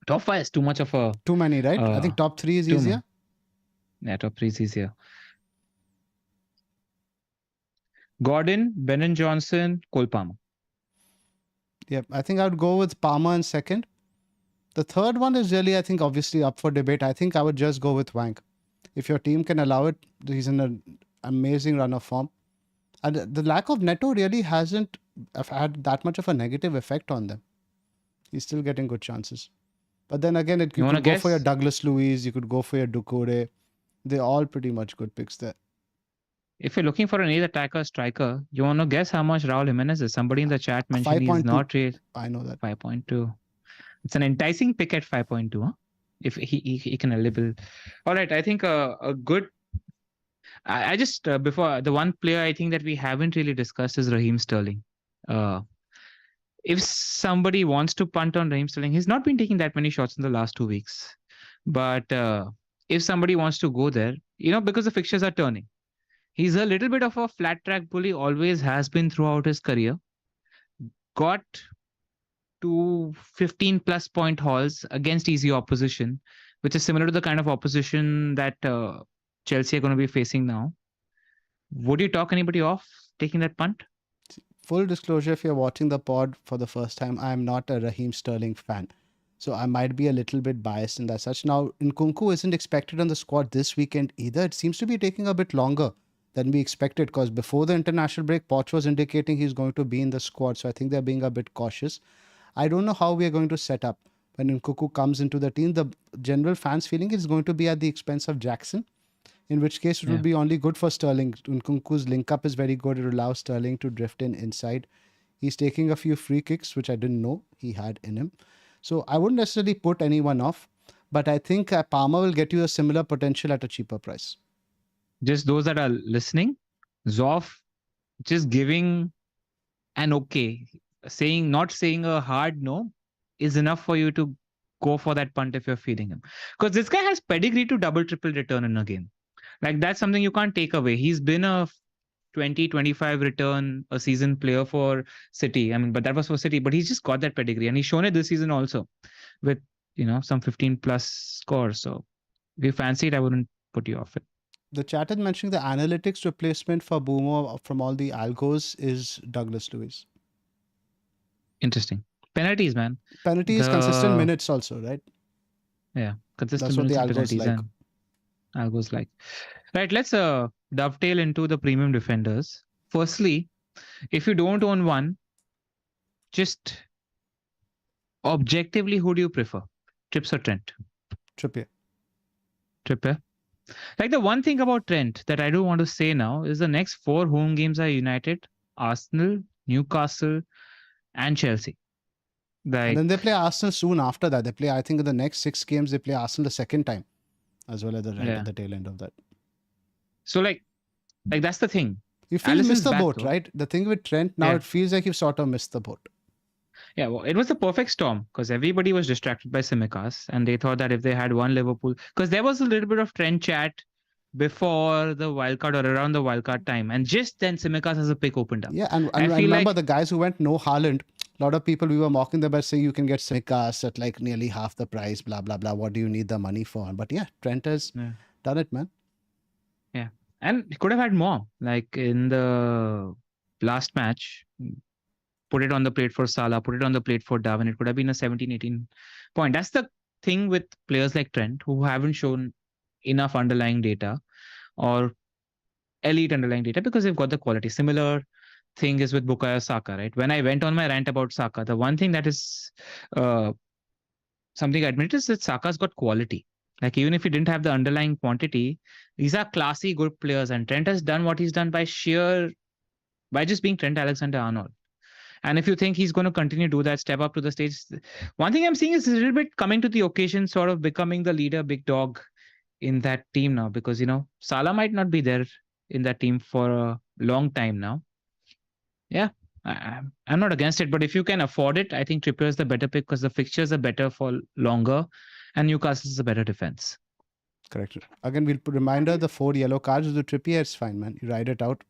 Top 5 is too much of a... Too many, right? I think top 3 is easier. Yeah, top 3 is easier. Gordon, Brennan Johnson, Cole Palmer. Yep, I think I would go with Palmer in second. The third one is really, I think, obviously up for debate. I think I would just go with Wank. If your team can allow it, he's in an amazing run of form. And the lack of Neto really hasn't had that much of a negative effect on them. He's still getting good chances. But then again, you could go for your Douglas Luiz, you could go for your Doucouré. They're all pretty much good picks there. If you're looking for an either attacker, striker, you want to guess how much Raul Jimenez is? Somebody in the chat mentioned he's not real. I know that. 5.2. It's an enticing pick at 5.2. Huh? If he can available. All right, I think a good. I just before the one player I think that we haven't really discussed is Raheem Sterling. If somebody wants to punt on Raheem Sterling, he's not been taking that many shots in the last 2 weeks. But if somebody wants to go there, you know, because the fixtures are turning. He's a little bit of a flat track bully, always has been throughout his career. Got to 15 plus point hauls against easy opposition, which is similar to the kind of opposition that Chelsea are going to be facing now. Would you talk anybody off taking that punt? Full disclosure, if you're watching the pod for the first time, I'm not a Raheem Sterling fan. So I might be a little bit biased in that such. Now, Nkunku isn't expected on the squad this weekend either. It seems to be taking a bit longer than we expected because before the international break, Poch was indicating he's going to be in the squad. So I think they're being a bit cautious. I don't know how we are going to set up when Nkunku comes into the team. The general fans feeling is going to be at the expense of Jackson, in which case it would be only good for Sterling. Nkunku's link up is very good. It allows Sterling to drift in inside. He's taking a few free kicks, which I didn't know he had in him. So I wouldn't necessarily put anyone off, but I think Palmer will get you a similar potential at a cheaper price. Just those that are listening, Zoph just giving an okay, not saying a hard no is enough for you to go for that punt if you're feeding him. Because this guy has pedigree to double, triple return in a game. Like that's something you can't take away. He's been a 20-25 return a season player for City. I mean, but that was for City, but he's just got that pedigree and he's shown it this season also with, you know, some 15 plus scores. So if you fancy it, I wouldn't put you off it. The chat is mentioning the analytics replacement for Mbeumo from all the algos is Douglas Luiz. Interesting. Penalties, man. Penalties, consistent minutes also, right? Yeah, consistent. That's what the algos like. Algos like. Right, let's dovetail into the premium defenders. Firstly, If you don't own one, just objectively, who do you prefer? Trips or Trent? Trippier. Trippier. Like the one thing about Trent that I do want to say now is the next 4 home games are United, Arsenal, Newcastle, and Chelsea. And then Like, they play Arsenal soon after that. They play, I think, in the next 6 games, they play Arsenal the second time, as well as yeah. the tail end of that. So like that's the thing. You feel Alisson's missed the back, boat, though. right? The thing with Trent now, Yeah. it feels like you've sort of missed the boat. Yeah, well, it was the perfect storm because everybody was distracted by Simicas, and they thought that if they had one Liverpool, because there was a little bit of Trent chat before the wildcard or around the wildcard time, and just then Simicas as a pick opened up. Yeah, and I I feel remember like the guys who went no Haaland. A lot of people, we were mocking them by saying you can get Simicas at like nearly half the price, blah, blah, blah. What do you need the money for? But yeah, Trent has done it, man. yeah, and he could have had more. Like in the last match, put it on the plate for Salah, put it on the plate for Darwin. It could have been a 17, 18 point. That's the thing with players like Trent who haven't shown enough underlying data or elite underlying data because they've got the quality. Similar thing is with Bukayo Saka, right? When I went on my rant about Saka, the one thing that is something I admit is that Saka's got quality. Like even if he didn't have the underlying quantity, these are classy, good players. And Trent has done what he's done by just being Trent Alexander-Arnold. And if you think he's going to continue to do that, step up to the stage, one thing I'm seeing is a little bit coming to the occasion, sort of becoming the leader, big dog in that team now. Because, Salah might not be there in that team for a long time now. Yeah, I'm not against it. But if you can afford it, I think Trippier is the better pick because the fixtures are better for longer and Newcastle is a better defense. Correct. Again, we'll put reminder, the 4 yellow cards with the Trippier, it's fine, man. You ride it out.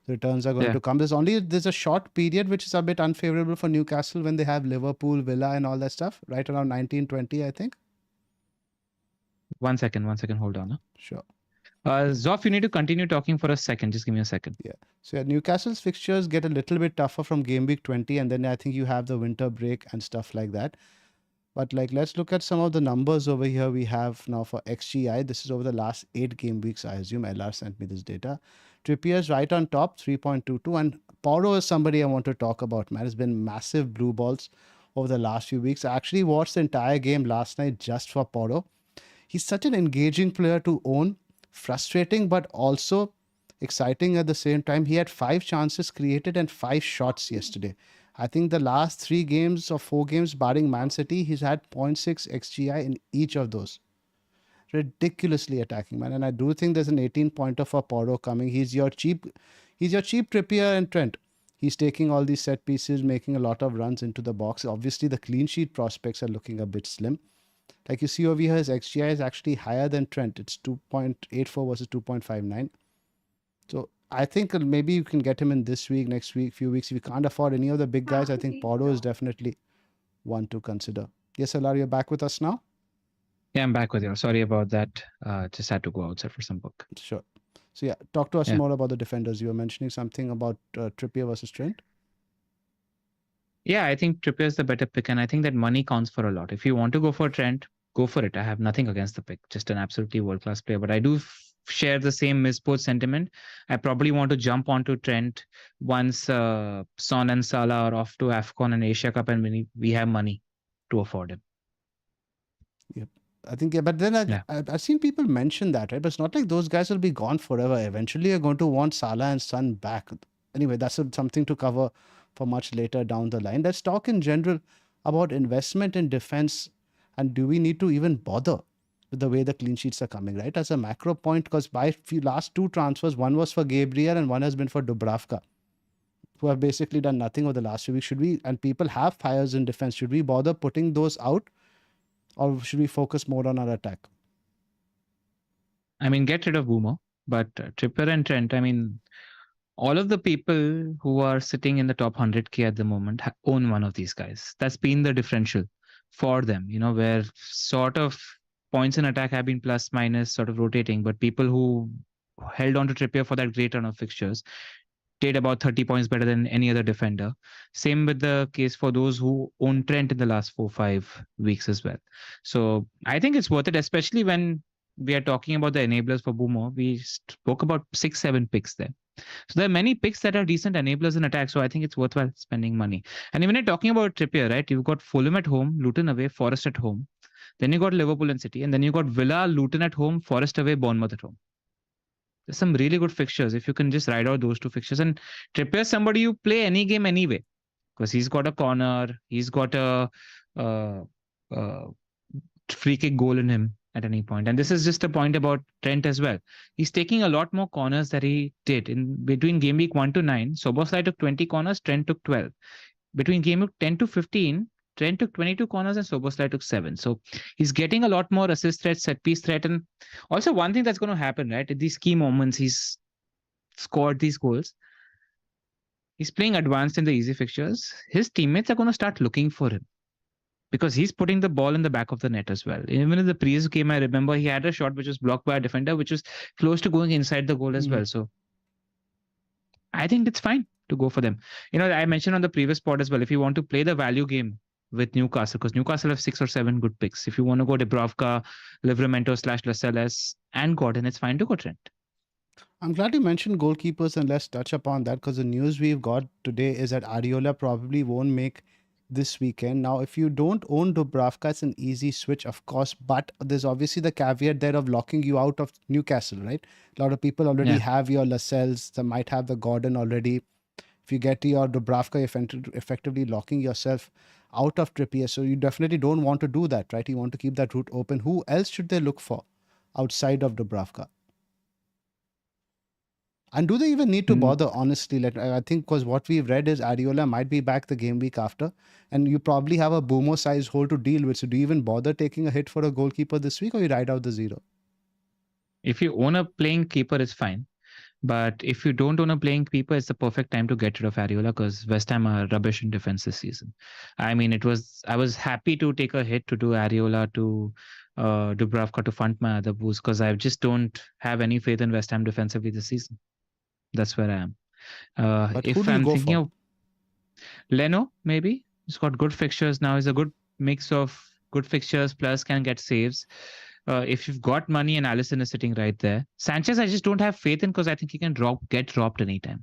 The returns are going to come. There's a short period which is a bit unfavorable for Newcastle when they have Liverpool, Villa and all that stuff, right around 1920, I think. 1 second, hold on. Huh? Sure. Zoph, you need to continue talking for a second. Just give me a second. Yeah. So Newcastle's fixtures get a little bit tougher from game week 20, and then I think you have the winter break and stuff like that. But let's look at some of the numbers over here we have now for XGI. This is over the last 8 game weeks, I assume. LR sent me this data. Trippier's right on top, 3.22. And Porro is somebody I want to talk about, man. It's been massive blue balls over the last few weeks. I actually watched the entire game last night just for Porro. He's such an engaging player to own. Frustrating, but also exciting at the same time. He had 5 chances created and 5 shots yesterday. I think the last 3 games or 4 games, barring Man City, he's had 0.6 XGI in each of those. Ridiculously attacking, man. And I do think there's an 18-pointer for Porro coming. He's your cheap Trippier and Trent. He's taking all these set pieces, making a lot of runs into the box. Obviously, the clean sheet prospects are looking a bit slim. Like you see over here, his XGI is actually higher than Trent. It's 2.84 versus 2.59. So I think maybe you can get him in this week, next week, few weeks. If you can't afford any of the big guys, I think Porro is definitely one to consider. Yes, Alar, you're back with us now? Yeah, I'm back with you. Sorry about that. Just had to go outside for some book. Sure. So yeah, talk to us more about the defenders. You were mentioning something about Trippier versus Trent. Yeah, I think Trippier is the better pick, and I think that money counts for a lot. If you want to go for Trent, go for it. I have nothing against the pick. Just an absolutely world-class player. But I do share the same missport sentiment. I probably want to jump onto Trent once Son and Salah are off to AFCON and Asia Cup, and we have money to afford him. Yep. I think, but then I've seen people mention that, right? But it's not like those guys will be gone forever. Eventually, you're going to want Salah and Son back. Anyway, that's something to cover for much later down the line. Let's talk in general about investment in defense, and do we need to even bother with the way the clean sheets are coming, right? As a macro point, because by last 2 transfers, one was for Gabriel and one has been for Dubravka, who have basically done nothing over the last few weeks. Should we, and people have fires in defense, should we bother putting those out, or should we focus more on our attack? I mean, get rid of Mbeumo, but Trippier and Trent, I mean, all of the people who are sitting in the top 100K at the moment own one of these guys. That's been the differential for them, where sort of points in attack have been plus minus sort of rotating, but people who held on to Trippier for that great run of fixtures did about 30 points better than any other defender. Same with the case for those who own Trent in the last 4-5 weeks as well. So I think it's worth it, especially when we are talking about the enablers for Mbeumo. We spoke about 6-7 picks there. So there are many picks that are decent enablers in attack. So I think it's worthwhile spending money. And even talking about Trippier, right? You've got Fulham at home, Luton away, Forest at home. Then you got Liverpool and City, and then you got Villa, Luton at home, Forest away, Bournemouth at home. There's some really good fixtures if you can just ride out those two fixtures. And Trippier, somebody you play any game anyway, because he's got a corner, he's got a uh, uh, free kick goal in him at any point. And this is just a point about Trent as well. He's taking a lot more corners than he did in between game week 1 to 9. Soboslai took 20 corners, Trent took 12. Between game week 10 to 15, Trent took 22 corners and Soboslai took 7. So he's getting a lot more assist threat, set piece threat. And also one thing that's going to happen, right? At these key moments, he's scored these goals. He's playing advanced in the easy fixtures. His teammates are going to start looking for him, because he's putting the ball in the back of the net as well. Even in the previous game, I remember he had a shot which was blocked by a defender, which was close to going inside the goal as well. So I think it's fine to go for them. I mentioned on the previous pod as well, if you want to play the value game with Newcastle, because Newcastle have 6 or 7 good picks. If you want to go Dubravka, Livramento/Lascelles, and Gordon, it's fine to go Trent. I'm glad you mentioned goalkeepers, and let's touch upon that, because the news we've got today is that Areola probably won't make this weekend. Now, if you don't own Dubravka, it's an easy switch, of course, but there's obviously the caveat there of locking you out of Newcastle, right? A lot of people already have your Lascelles, they might have the Gordon already. If you get your Dubravka, you're effectively locking yourself out of Trippier. So you definitely don't want to do that, right? You want to keep that route open. Who else should they look for outside of Dubravka? And do they even need to bother, honestly? Like, I think because what we've read is Areola might be back the game week after, and you probably have a Mbeumo size hole to deal with. So do you even bother taking a hit for a goalkeeper this week, or you ride out the 0? If you own a playing keeper, it's fine. But if you don't own a playing keeper, it's the perfect time to get rid of Areola, because West Ham are rubbish in defense this season. I mean, I was happy to take a hit to do Areola to Dubravka to fund my other boost, because I just don't have any faith in West Ham defensively this season. That's where I am. But if who do you I'm go thinking for? of Leno, maybe. He's got good fixtures now. He's a good mix of good fixtures plus can get saves. If you've got money and Allison is sitting right there. Sanchez, I just don't have faith in, because I think he can get dropped anytime.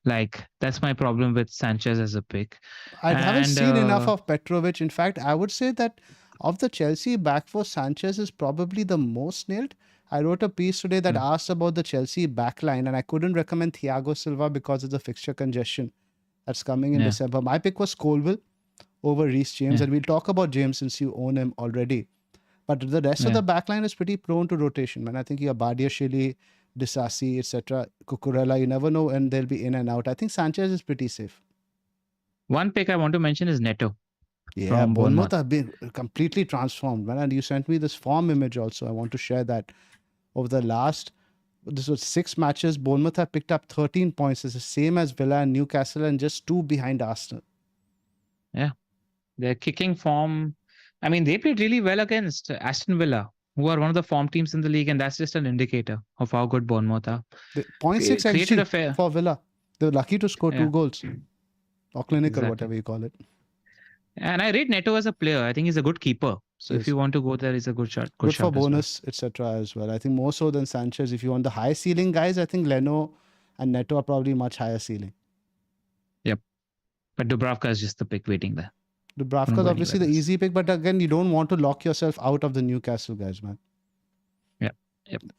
Like, that's my problem with Sanchez as a pick. I haven't seen enough of Petrovic. In fact, I would say that of the Chelsea back four, Sanchez is probably the most nailed. I wrote a piece today that asked about the Chelsea backline, and I couldn't recommend Thiago Silva because of the fixture congestion that's coming in December. My pick was Colville over Reece James, and we'll talk about James since you own him already. But the rest of the backline is pretty prone to rotation, man. I think you have Badiashile, Disasi, etc. Cucurella, you never know when they'll be in and out. I think Sanchez is pretty safe. One pick I want to mention is Neto. Yeah, Bournemouth have been completely transformed, man. And you sent me this form image also. I want to share that. Over the last, this was 6 matches, Bournemouth have picked up 13 points. It's the same as Villa and Newcastle, and just 2 behind Arsenal. Yeah. Their kicking form, I mean, they played really well against Aston Villa, who are one of the form teams in the league, and that's just an indicator of how good Bournemouth are. 0.6 XG for Villa. They were lucky to score 2 goals. Or clinical, whatever you call it. And I rate Neto as a player. I think he's a good keeper. So if you want to go there, he's a good shot. Good for bonus, etc. as well. I think more so than Sanchez. If you want the high ceiling guys, I think Leno and Neto are probably much higher ceiling. Yep. But Dubravka is just the pick waiting there. Dubravka is obviously the easy pick, but again, you don't want to lock yourself out of the Newcastle guys, man. Yep.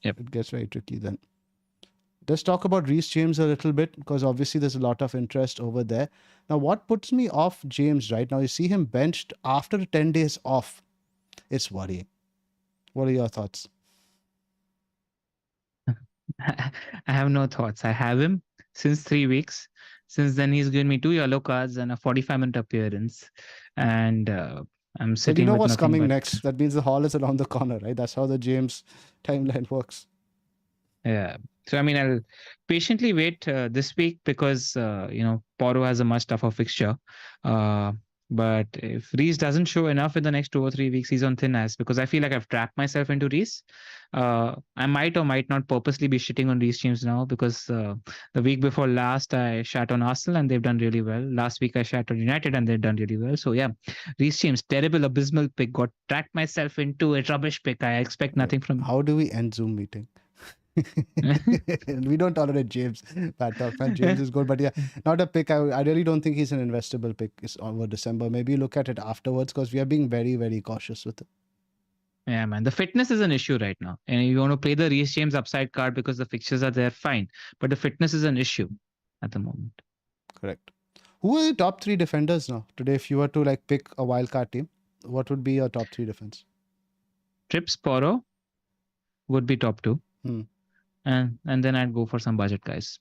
It gets very tricky then. Let's talk about Reece James a little bit, because obviously there's a lot of interest over there. Now, what puts me off James right now, you see him benched after 10 days off. It's worrying. What are your thoughts? I have no thoughts. I have him since 3 weeks. Since then, he's given me 2 yellow cards and a 45-minute appearance. And I'm sitting. But you know what's coming next? That means the haul is around the corner, right? That's how the James timeline works. Yeah. So, I mean, I'll patiently wait this week because, Porro has a much tougher fixture. But if Reece doesn't show enough in the next 2 or 3 weeks, he's on thin ice, because I feel like I've trapped myself into Reece. I might or might not purposely be shitting on Reece James now, because the week before last, I shat on Arsenal and they've done really well. Last week, I shat on United and they've done really well. So, yeah, Reece James, terrible, abysmal pick. Got tracked myself into a rubbish pick. I expect nothing from him. How do we end Zoom meeting? We don't tolerate James. Bad talk, man. James is good, but yeah, not a pick. I really don't think he's an investable pick over December. Maybe look at it afterwards because we are being very, very cautious with it. Yeah, man. The fitness is an issue right now. And you want to play the Reece James upside card because the fixtures are there, fine. But the fitness is an issue at the moment. Correct. Who are the top three defenders now? Today, if you were to like pick a wildcard team, what would be your top three defense? Trips, Poro would be top two. Hmm. And then I'd go for some budget guys.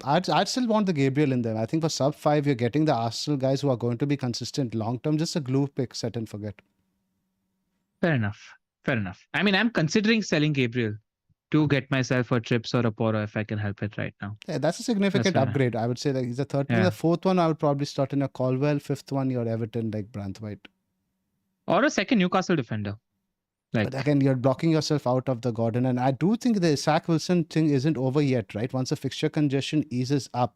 I'd still want the Gabriel in there. I think for sub 5, you're getting the Arsenal guys who are going to be consistent long term. Just a glue pick, set and forget. Fair enough. Fair enough. I mean, I'm considering selling Gabriel to get myself a Trips or a Poro if I can help it right now. Yeah, that's a significant upgrade. I would say like he's the third. Yeah. The fourth one, I would probably start in a Colwell. Fifth one, your Everton like Branthwaite. Or a second Newcastle defender. Like, but again, you're blocking yourself out of the Gordon. And I do think the Zach Wilson thing isn't over yet, right? Once the fixture congestion eases up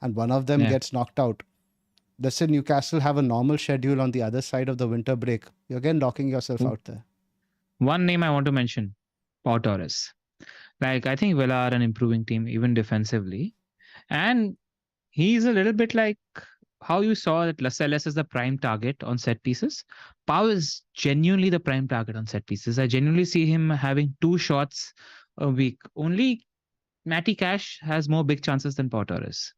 and one of them gets knocked out, let's say Newcastle have a normal schedule on the other side of the winter break. You're again locking yourself out there. One name I want to mention, Pau Torres. Like, I think Villa are an improving team, even defensively. And he's a little bit like how you saw that Lascelles is the prime target on set pieces. Pau is genuinely the prime target on set pieces. I genuinely see him having 2 shots a week. Only Matty Cash has more big chances than Pau Torres.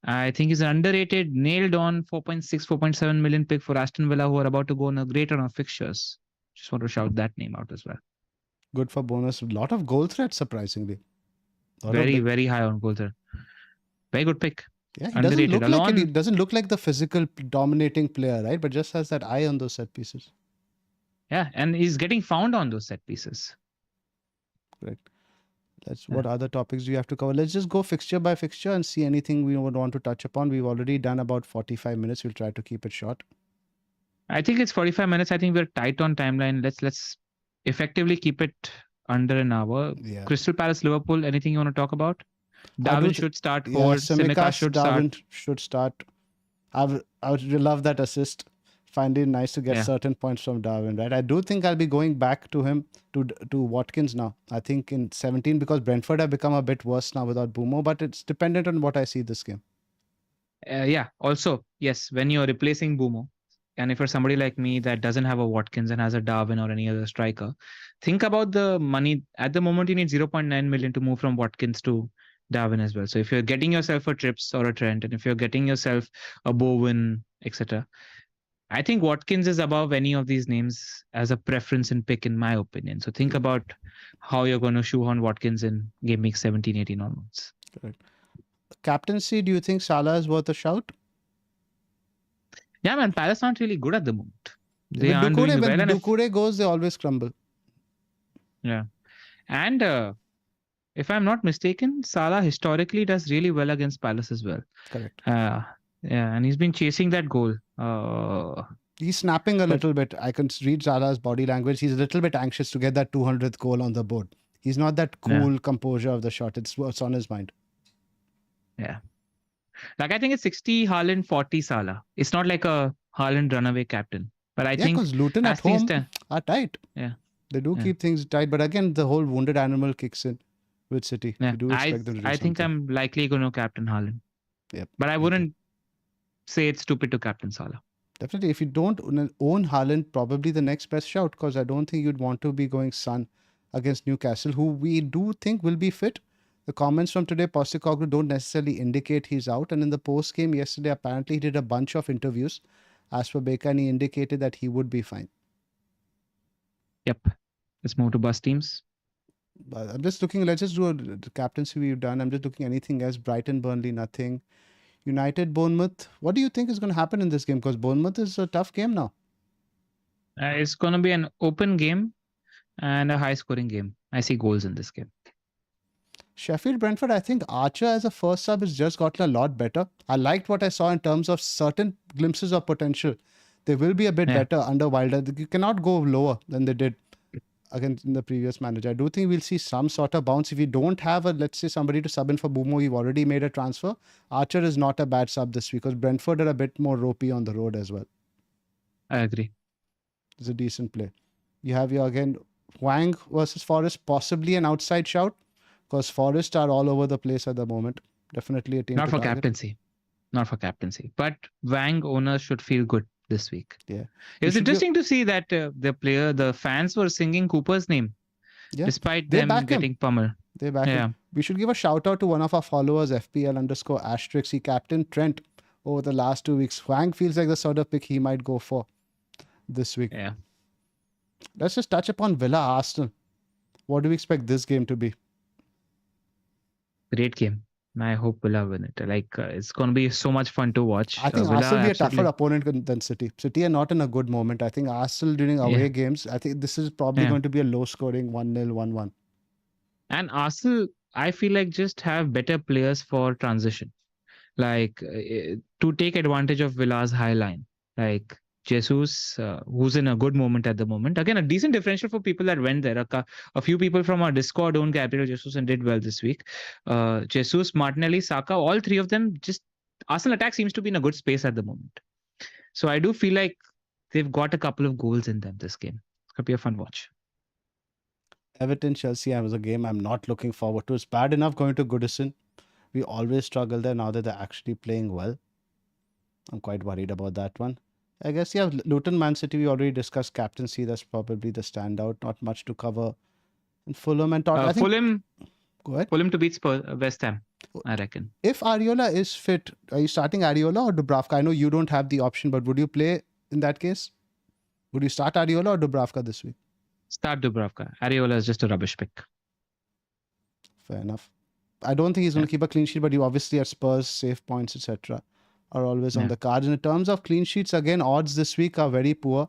I think he's an underrated, nailed on 4.6, 4.7 million pick for Aston Villa, who are about to go on a great run of fixtures. Just want to shout that name out as well. Good for bonus. A lot of goal threats, surprisingly. Very high on goal threat. Very good pick. Yeah, he doesn't look like the physical dominating player, right? But just has that eye on those set pieces. Yeah, and he's getting found on those set pieces. Correct. What other topics do you have to cover? Let's just go fixture by fixture and see anything we would want to touch upon. We've already done about 45 minutes. We'll try to keep it short. I think it's 45 minutes. I think we're tight on timeline. Let's effectively keep it under an hour. Yeah. Crystal Palace, Liverpool, anything you want to talk about? Darwin should start forward. Tsimikas should start. I would love that assist. Find it nice to get certain points from Darwin, right? I do think I'll be going back to him, to Watkins now. I think in 17 because Brentford have become a bit worse now without Mbeumo, but it's dependent on what I see this game. Also, yes, when you're replacing Mbeumo, and if you're somebody like me that doesn't have a Watkins and has a Darwin or any other striker, think about the money. At the moment, you need 0.9 million to move from Watkins to Darwin as well. So if you're getting yourself a Trips or a Trent, and if you're getting yourself a Bowen, etc., I think Watkins is above any of these names as a preference and pick, in my opinion. So think about how you're going to shoehorn Watkins in game week 17, 18 onwards. Correct. Captaincy, do you think Salah is worth a shout? Yeah, man, Palace aren't really good at the moment. When Doucouré goes, they always crumble. Yeah. And if I'm not mistaken, Salah historically does really well against Palace as well. Correct. Yeah, and he's been chasing that goal. He's snapping a little bit. I can read Salah's body language. He's a little bit anxious to get that 200th goal on the board. He's not that cool composure of the shot. It's what's on his mind. Yeah. Like, I think it's 60 Haaland, 40 Salah. It's not like a Haaland runaway captain. But I think because Luton at home are tight. Yeah. They do keep things tight. But again, the whole wounded animal kicks in with City. Yeah. We do expect them to do I think I'm likely going to captain Haaland. Yep. But I wouldn't say it's stupid to captain Salah. Definitely. If you don't own Haaland, probably the next best shout, because I don't think you'd want to be going Son against Newcastle, who we do think will be fit. The comments from today, Postecoglou, don't necessarily indicate he's out. And in the post game yesterday, apparently he did a bunch of interviews as per Baker, and he indicated that he would be fine. Yep. Let's move to bus teams. I'm just looking, let's just do the captaincy we've done. I'm just looking anything else. Brighton, Burnley, nothing. United, Bournemouth. What do you think is going to happen in this game? Because Bournemouth is a tough game now. It's going to be an open game and a high-scoring game. I see goals in this game. Sheffield, Brentford, I think Archer as a first sub has just gotten a lot better. I liked what I saw in terms of certain glimpses of potential. They will be a bit better under Wilder. You cannot go lower than they did against the previous manager. I do think we'll see some sort of bounce. If you don't have let's say somebody to sub in for Mbeumo, you've already made a transfer. Archer is not a bad sub this week because Brentford are a bit more ropey on the road as well. I agree. It's a decent play. You have again Wang versus Forest, possibly an outside shout. because Forest are all over the place at the moment. Definitely a team Not to for target. captaincy. Not for captaincy. But Wang owners should feel good this week. Yeah. It was interesting to see that the fans were singing Cooper's name despite They them back him. getting pummeled. They back Yeah. him. We should give a shout out to one of our followers, FPL_asterisk. He captained Trent over the last 2 weeks. Wang feels like the sort of pick he might go for this week. Yeah. Let's just touch upon Villa Arsenal. What do we expect this game to be? Great game. I hope Villa win it. It's going to be so much fun to watch. I think Villa Arsenal will be a absolutely- tougher opponent than City. City are not in a good moment. I think Arsenal during away games, I think this is probably going to be a low scoring 1-0, 1-1. And Arsenal, I feel like just have better players for transition. To take advantage of Villa's high line. Like Jesus, who's in a good moment at the moment. Again, a decent differential for people that went there. A few people from our Discord owned Gabriel Jesus and did well this week. Jesus, Martinelli, Saka, all three of them, just Arsenal attack seems to be in a good space at the moment. So I do feel like they've got a couple of goals in them this game. It's going to be a fun watch. Everton Chelsea was a game I'm not looking forward to. It's bad enough going to Goodison. We always struggle there. Now that they're actually playing well, I'm quite worried about that one. I guess, Luton, Man City, we already discussed captaincy. That's probably the standout. Not much to cover. And Fulham and Tottenham. Fulham, go ahead. Fulham to beat Spurs, West Ham, I reckon. If Areola is fit, are you starting Areola or Dubravka? I know you don't have the option, but would you play in that case? Would you start Areola or Dubravka this week? Start Dubravka. Areola is just a rubbish pick. Fair enough. I don't think he's going to keep a clean sheet, but you obviously at Spurs, save points, etc. are always on the cards. And in terms of clean sheets, again, odds this week are very poor.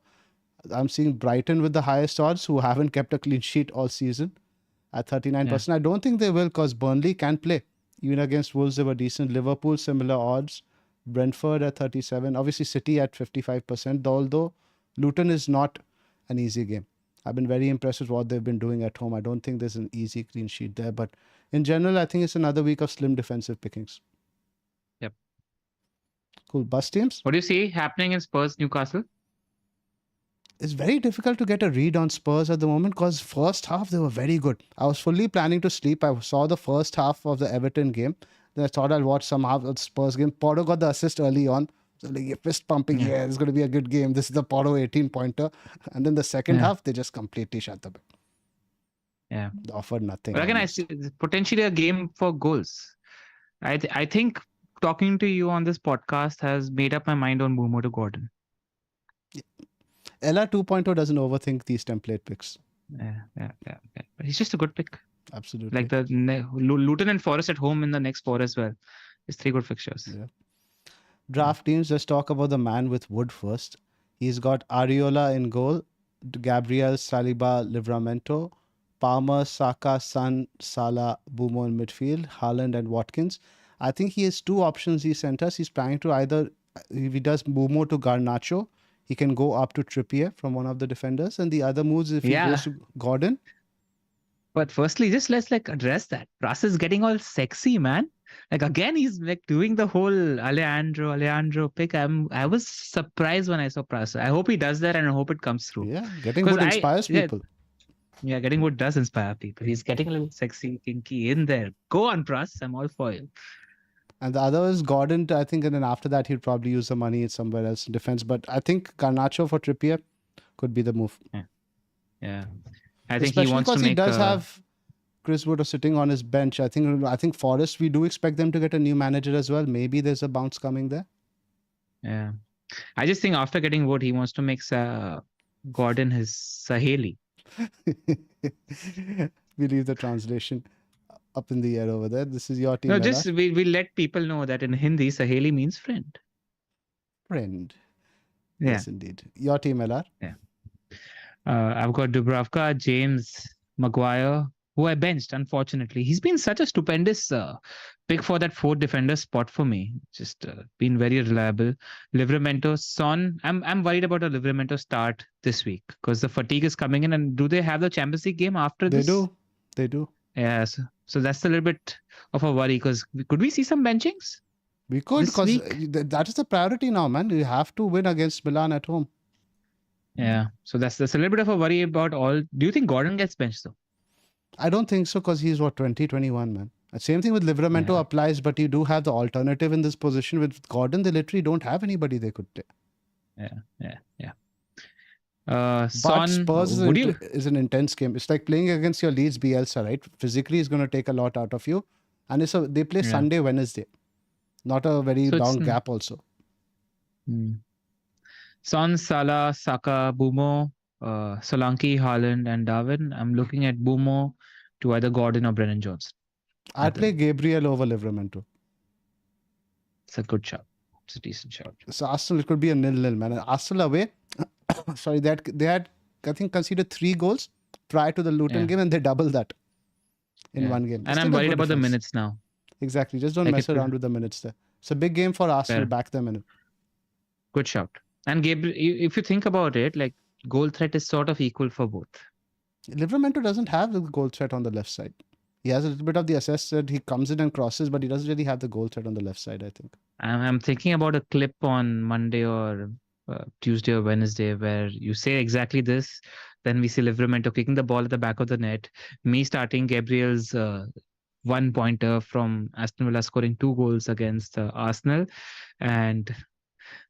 I'm seeing Brighton with the highest odds, who haven't kept a clean sheet all season at 39%. I don't think they will, because Burnley can play. Even against Wolves, they were decent. Liverpool, similar odds. Brentford at 37%. Obviously, City at 55%, although Luton is not an easy game. I've been very impressed with what they've been doing at home. I don't think there's an easy clean sheet there. But in general, I think it's another week of slim defensive pickings. Yep. Cool. Bus teams? What do you see happening in Spurs, Newcastle? It's very difficult to get a read on Spurs at the moment, because first half, they were very good. I was fully planning to sleep. I saw the first half of the Everton game. Then I thought I'll watch some half of the Spurs game. Porto got the assist early on. So like, fist pumping, it's going to be a good game. This is the Porto 18-pointer. And then the second half, they just completely shut the bed. Yeah. They offered nothing. But again, I see potentially a game for goals. I think talking to you on this podcast has made up my mind on Mbeumo to Gordon. LR 2.0 doesn't overthink these template picks. Yeah. But he's just a good pick. Absolutely. Like the Luton and Forest at home in the next 4 as well. It's 3 good fixtures. Yeah. Draft teams, let's talk about the man with wood first. He's got Areola in goal, Gabriel, Saliba, Livramento, Palmer, Saka, Son, Salah, Mbeumo in midfield, Haaland and Watkins. I think he has 2 options he sent us. He's planning to either, if he does Mbeumo to Garnacho, he can go up to Trippier from one of the defenders. And the other moves, if he goes to Gordon. But firstly, just let's address that. Pras is getting all sexy, man. Again, he's doing the whole Alejandro pick. I was surprised when I saw Pras. I hope he does that, and I hope it comes through. Yeah, getting wood inspires people. Yeah, getting wood does inspire people. He's getting a little sexy, kinky in there. Go on, Pras. I'm all for you. And the other is Gordon, I think, and then after that, he'll probably use the money somewhere else in defense. But I think Garnacho for Trippier could be the move. Yeah. I think especially he wants to because make he does have Chris Wood sitting on his bench. I think Forest, we do expect them to get a new manager as well. Maybe there's a bounce coming there. Yeah. I just think after getting Wood, he wants to make Gordon his Saheli. We leave the translation up in the air over there. This is your team. No, just we let people know that in Hindi, Saheli means friend. Friend. Yeah. Yes, indeed. Your team, LR. Yeah. I've got Dubravka, James, Maguire, who I benched, unfortunately. He's been such a stupendous pick for that 4th defender spot for me. Just been very reliable. Livramento, Son. I'm worried about a Livramento start this week because the fatigue is coming in. And do they have the Champions League game after this? They do. Yeah, so that's a little bit of a worry, because could we see some benchings? We could, because that is the priority now, man. You have to win against Milan at home. Yeah, so that's a little bit of a worry about all. Do you think Gordon gets benched though? I don't think so because he's 2021, man. Same thing with Livramento Yeah, applies, but you do have the alternative in this position with Gordon. They literally don't have anybody they could play. yeah. But Son, Spurs would you? is an intense game. It's like playing against your Leeds Bielsa, right? Physically, is going to take a lot out of you. And they play Yeah. Sunday, Wednesday. Not a very So it's long gap also. Son, Salah, Saka, Mbeumo, Solanke, Haaland, and Darwin. I'm looking at Mbeumo to either Gordon or Brennan Johnson. I'd play Gabriel over Livramento. It's a good shot. It's a decent shot. So Arsenal, it could be a 0-0, man. Arsenal away. Sorry, they had I think conceded 3 goals prior to the Luton game, and they doubled that in one game. And I'm worried about the minutes now. Exactly. Just don't mess around with the minutes there. It's a big game for Arsenal. Back them in. Good shout. And Gabriel, if you think about it, like goal threat is sort of equal for both. Livramento doesn't have the goal threat on the left side. He has a little bit of the assist that he comes in and crosses, but he doesn't really have the goal threat on the left side, I think. I'm thinking about a clip on Monday or Tuesday or Wednesday where you say exactly this. Then we see Livramento kicking the ball at the back of the net. Me starting Gabriel's 1-pointer from Aston Villa scoring 2 goals against Arsenal. And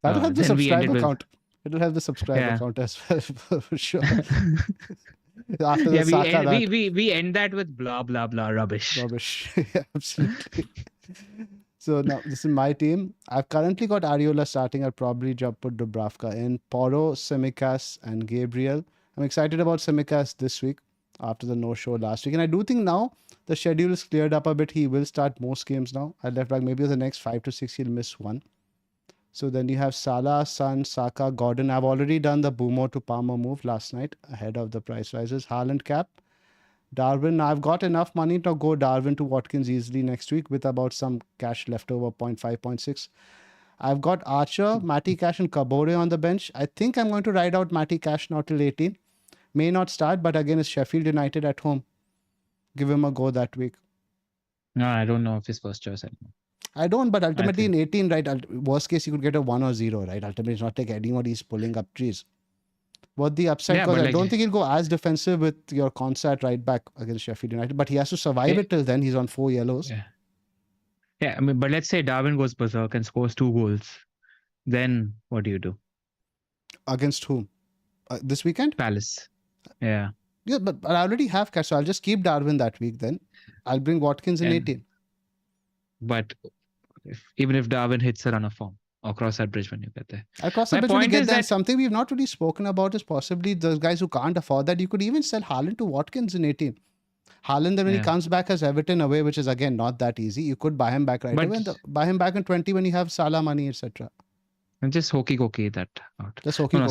that'll have the subscriber count. It'll have the subscriber count as well, for sure. After the we end that with blah blah blah rubbish. Yeah, absolutely. So now this is my team. I've currently got Areola starting. I'll probably put Dubravka in. Porro, Tsimikas, and Gabriel. I'm excited about Tsimikas this week after the no-show last week. And I do think now the schedule is cleared up a bit. He will start most games now. At left back, maybe the next 5 to 6 he'll miss one. So then you have Salah, Son, Saka, Gordon. I've already done the Mbeumo to Palmer move last night ahead of the price rises. Haaland cap. Darwin. I've got enough money to go Darwin to Watkins easily next week with about some cash left over, 0.5, 0.6. I've got Archer, Matty Cash, and Kabore on the bench. I think I'm going to ride out Matty Cash now till 18. May not start, but again, it's Sheffield United at home. Give him a go that week. No, I don't know if his first choice anymore. I don't, but ultimately in 18, right, worst case, you could get a 1 or 0, right? Ultimately, it's not like anybody's pulling up trees. What the upside, because I don't think he'll go as defensive with your Consat right back against Sheffield United, but he has to survive it till then. He's on 4 yellows. Yeah, I mean, but let's say Darwin goes berserk and scores 2 goals. Then what do you do? Against whom? This weekend? Palace. Yeah. Yeah, but I already have cash, so I'll just keep Darwin that week then. I'll bring Watkins in 18. But even if Darwin hits a run of form, or cross that bridge when you get there. I'll cross the bridge when you get there. Something we've not really spoken about is possibly those guys who can't afford that. You could even sell Haaland to Watkins in 18. Haaland, then when he comes back as Everton away, which is again not that easy, you could buy him back away and buy him back in 20 when you have Salah money, etc. And just hokey that out.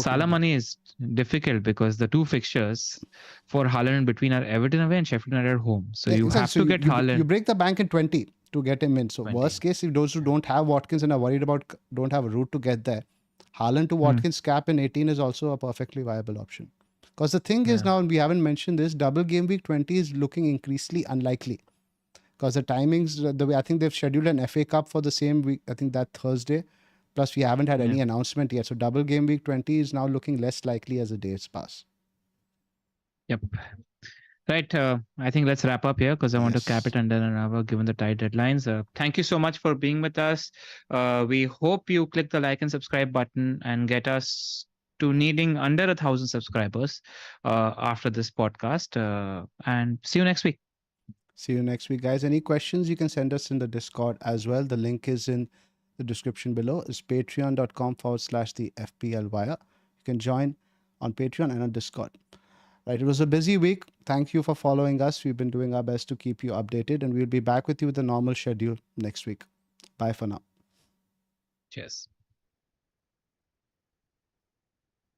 Salah money is difficult because the 2 fixtures for Haaland in between are Everton away and Sheffield United at home. So you have to get Haaland. You break the bank in 20 to get him in. So 20. Worst case, if those who don't have Watkins and are worried about don't have a route to get there, Haaland to Watkins cap in 18 is also a perfectly viable option. Because the thing is now, and we haven't mentioned this, double game week 20 is looking increasingly unlikely. Because the timings, the way I think they've scheduled an FA Cup for the same week, I think that Thursday. Plus, we haven't had any announcement yet. So double game week 20 is now looking less likely as the days pass. Yep. Right. I think let's wrap up here because I want to cap it under an hour given the tight deadlines. Thank you so much for being with us. We hope you click the like and subscribe button and get us to needing under 1,000 subscribers after this podcast. And see you next week. See you next week, guys. Any questions, you can send us in the Discord as well. The link is in the description below. It's patreon.com/the FPL Wire. You can join on Patreon and on Discord. Right, it was a busy week. Thank you for following us. We've been doing our best to keep you updated, and we'll be back with you with the normal schedule next week. Bye for now. Cheers.